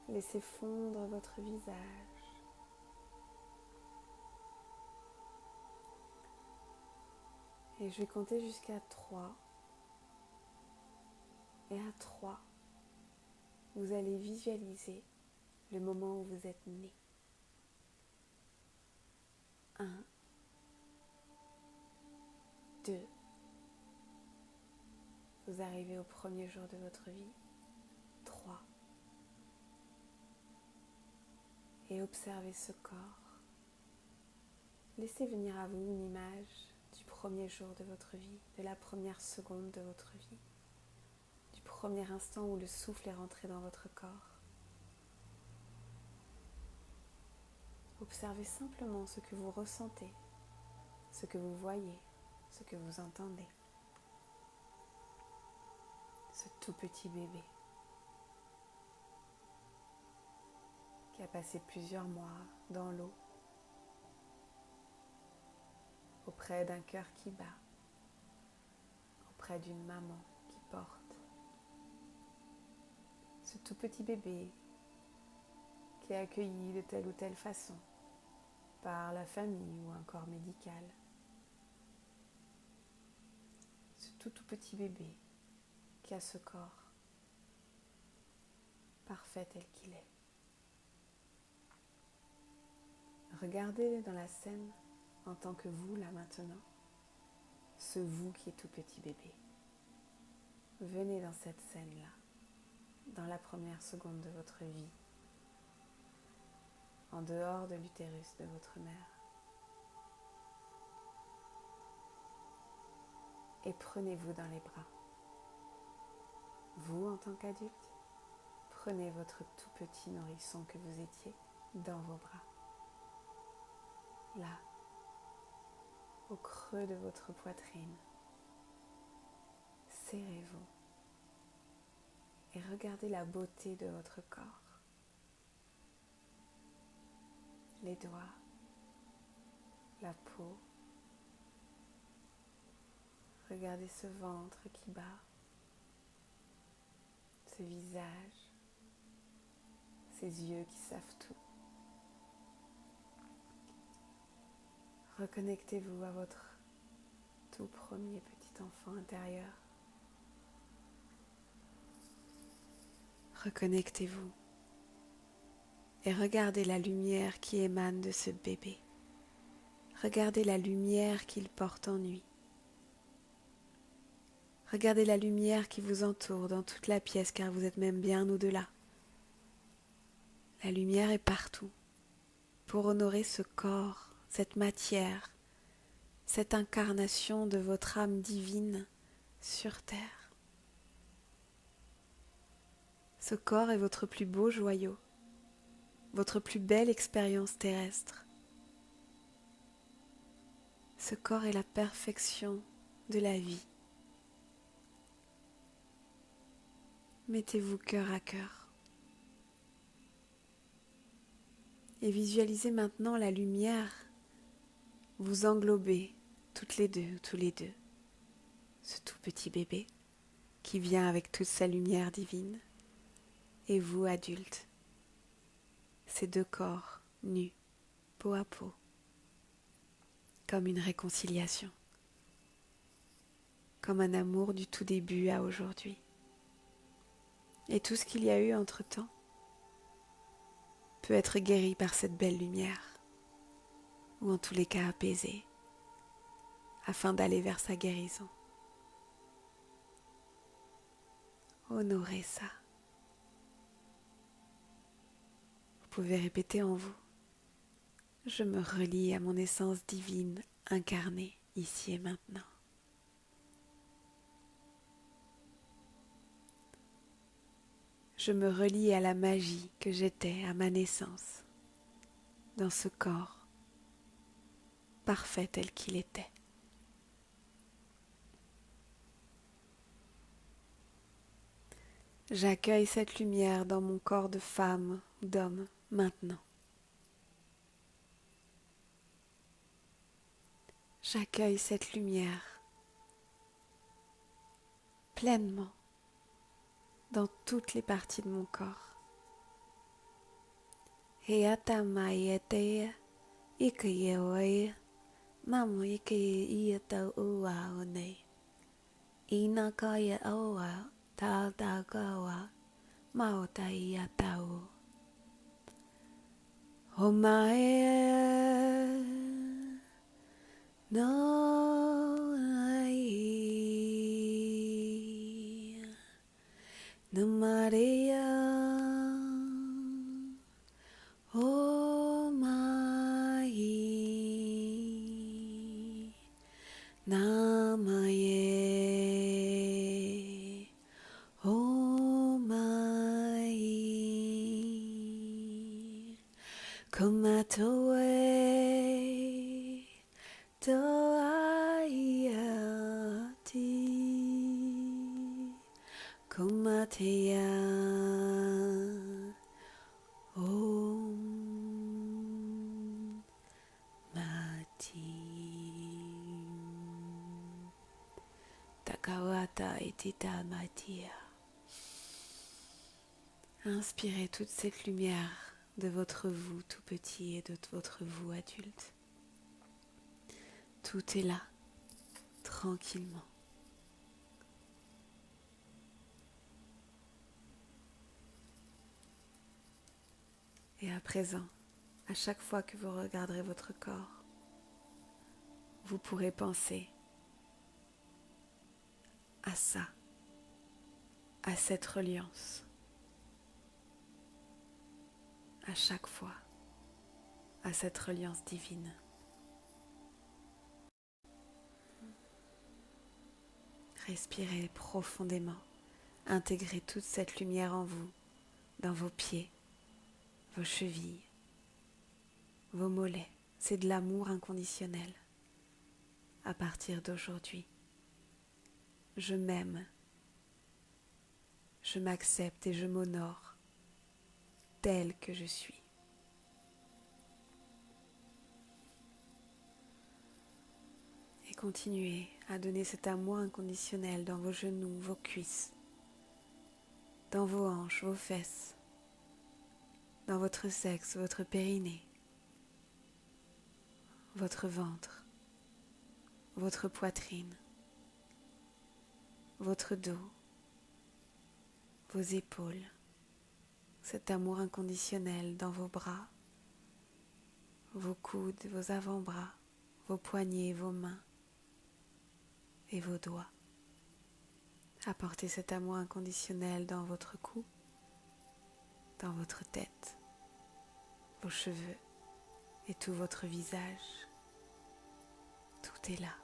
Laissez fondre votre visage. Et je vais compter jusqu'à 3. Et à 3, vous allez visualiser le moment où vous êtes né. 1, 2. Vous arrivez au premier jour de votre vie. 3. Et observez ce corps. Laissez venir à vous une image du premier jour de votre vie, de la première seconde de votre vie, du premier instant où le souffle est rentré dans votre corps. Observez simplement ce que vous ressentez, ce que vous voyez, ce que vous entendez. Ce tout petit bébé qui a passé plusieurs mois dans l'eau, auprès d'un cœur qui bat, auprès d'une maman qui porte. Ce tout petit bébé qui est accueilli de telle ou telle façon par la famille ou un corps médical. Ce tout petit bébé qui a ce corps parfait tel qu'il est. Regardez dans la scène en tant que vous, là maintenant, ce vous qui est tout petit bébé. Venez dans cette scène-là, dans la première seconde de votre vie, en dehors de l'utérus de votre mère. Et prenez-vous dans les bras. Vous, en tant qu'adulte, prenez votre tout petit nourrisson que vous étiez dans vos bras. Là, au creux de votre poitrine, serrez-vous et regardez la beauté de votre corps. Les doigts, la peau. Regardez ce ventre qui bat, ce visage, ces yeux qui savent tout. Reconnectez-vous à votre tout premier petit enfant intérieur. Reconnectez-vous et regardez la lumière qui émane de ce bébé. Regardez la lumière qu'il porte en lui. Regardez la lumière qui vous entoure dans toute la pièce car vous êtes même bien au-delà. La lumière est partout pour honorer ce corps, cette matière, cette incarnation de votre âme divine sur terre. Ce corps est votre plus beau joyau, votre plus belle expérience terrestre. Ce corps est la perfection de la vie. Mettez-vous cœur à cœur. Et visualisez maintenant la lumière vous englober toutes les deux, tous les deux. Ce tout petit bébé qui vient avec toute sa lumière divine. Et vous, adultes, ces deux corps nus, peau à peau, comme une réconciliation, comme un amour du tout début à aujourd'hui. Et tout ce qu'il y a eu entre-temps peut être guéri par cette belle lumière, ou en tous les cas apaisé, afin d'aller vers sa guérison. Honorez ça. Vous pouvez répéter en vous: je me relie à mon essence divine incarnée ici et maintenant. Je me relie à la magie que j'étais à ma naissance, dans ce corps parfait tel qu'il était. J'accueille cette lumière dans mon corps de femme ou d'homme maintenant. J'accueille cette lumière pleinement dans toutes les parties de mon corps. Heatamaietea ikayeoe namu ikayeitau uaone inakaya oa tadagawa maotaiatau Homae no ai no Maria Homai Namaye Homai Komatoe Toaiati Komatea Om Mati Takawata Etita Matia. Inspirez toute cette lumière de votre vous tout petit et de votre vous adulte. Tout est là, tranquillement. Et à présent, À chaque fois que vous regarderez votre corps, vous pourrez penser à ça, à cette reliance. À chaque fois, à cette reliance divine. Respirez profondément. Intégrez toute cette lumière en vous, dans vos pieds, vos chevilles, vos mollets. C'est de l'amour inconditionnel. À partir d'aujourd'hui, je m'aime, je m'accepte et je m'honore tel que je suis. Et continuez à donner cet amour inconditionnel dans vos genoux, vos cuisses, dans vos hanches, vos fesses, dans votre sexe, votre périnée, votre ventre, votre poitrine, votre dos, vos épaules, cet amour inconditionnel dans vos bras, vos coudes, vos avant-bras, vos poignets, vos mains et vos doigts. Apportez cet amour inconditionnel dans votre cou, dans votre tête, vos cheveux et tout votre visage. Tout est là.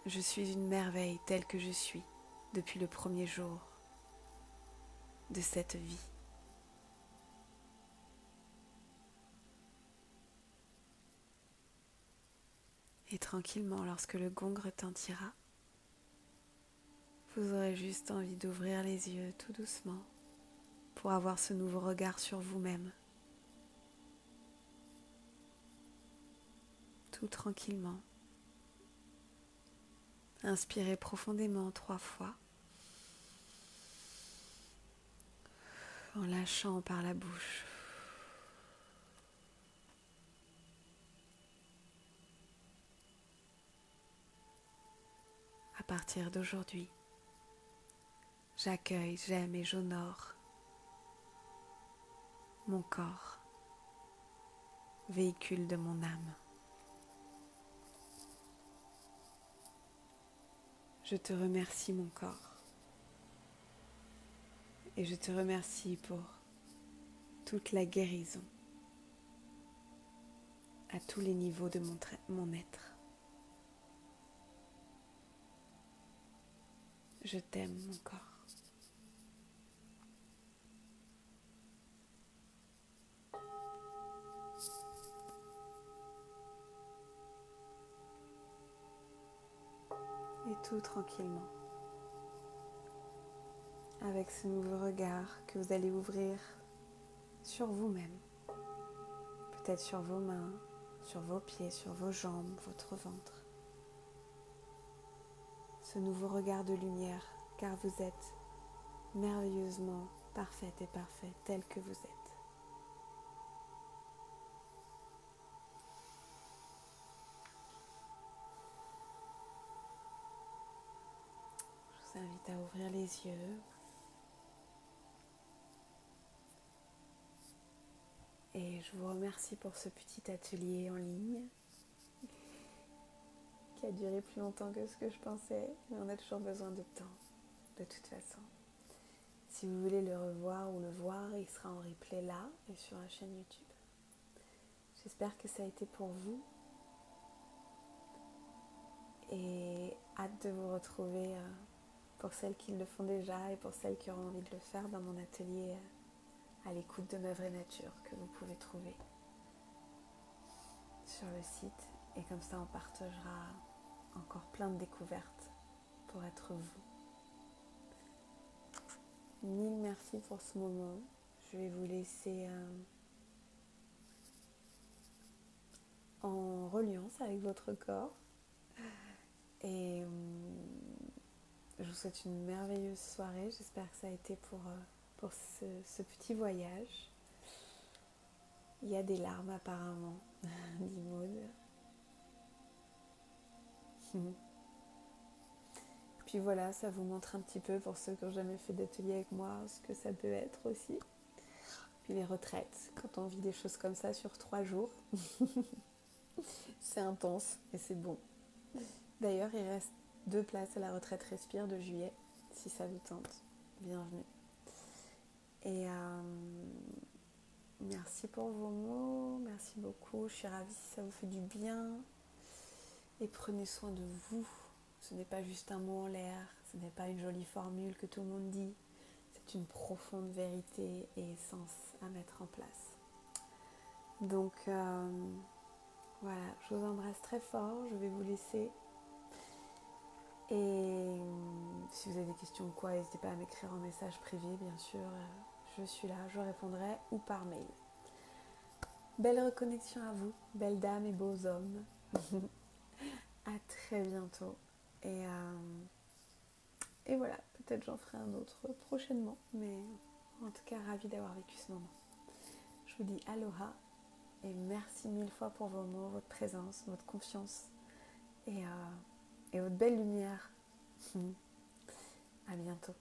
Je suis une merveille telle que je suis depuis le premier jour de cette vie. Et tranquillement, lorsque le gong retentira, vous aurez juste envie d'ouvrir les yeux tout doucement pour avoir ce nouveau regard sur vous-même. Tout tranquillement. Inspirez profondément 3 fois en lâchant par la bouche. À partir d'aujourd'hui, j'accueille, j'aime et j'honore mon corps, véhicule de mon âme. Je te remercie mon corps et je te remercie pour toute la guérison à tous les niveaux de mon être. Je t'aime mon corps. Et tout tranquillement, avec ce nouveau regard que vous allez ouvrir sur vous-même, peut-être sur vos mains, sur vos pieds, sur vos jambes, votre ventre. Ce nouveau regard de lumière, car vous êtes merveilleusement parfaite et parfait tel que vous êtes. Je vous invite à ouvrir les yeux et je vous remercie pour ce petit atelier en ligne qui a duré plus longtemps que ce que je pensais, mais on a toujours besoin de temps, de toute façon. Si vous voulez le revoir ou le voir, il sera en replay là et sur la chaîne YouTube. J'espère que ça a été pour vous et hâte de vous retrouver pour celles qui le font déjà et pour celles qui auront envie de le faire dans mon atelier à l'écoute de ma vraie nature que vous pouvez trouver sur le site. Et comme ça, on partagera encore plein de découvertes pour être vous. Mille merci pour ce moment. Je vais vous laisser en reliance avec votre corps. Et je vous souhaite une merveilleuse soirée. J'espère que ça a été pour ce petit voyage. Il y a des larmes apparemment, dit Maud. Puis voilà, ça vous montre un petit peu, pour ceux qui n'ont jamais fait d'atelier avec moi, ce que ça peut être aussi. puis les retraites, quand on vit des choses comme ça sur 3 jours, c'est intense et c'est bon. D'ailleurs, il reste 2 places à la retraite Respire de juillet, si ça vous tente. Bienvenue. Et merci pour vos mots, merci beaucoup. Je suis ravie si ça vous fait du bien. Et prenez soin de vous. Ce n'est pas juste un mot en l'air, ce n'est pas une jolie formule que tout le monde dit. C'est une profonde vérité et essence à mettre en place. Donc voilà, je vous embrasse très fort, je vais vous laisser. Et si vous avez des questions ou quoi, n'hésitez pas à m'écrire en message privé, bien sûr. Je suis là, je répondrai ou par mail. Belle reconnexion à vous, belles dames et beaux hommes. À très bientôt. Et voilà, peut-être j'en ferai un autre prochainement. Mais en tout cas, ravie d'avoir vécu ce moment. Je vous dis aloha et merci 1000 fois pour vos mots, votre présence, votre confiance et votre belle lumière. À bientôt.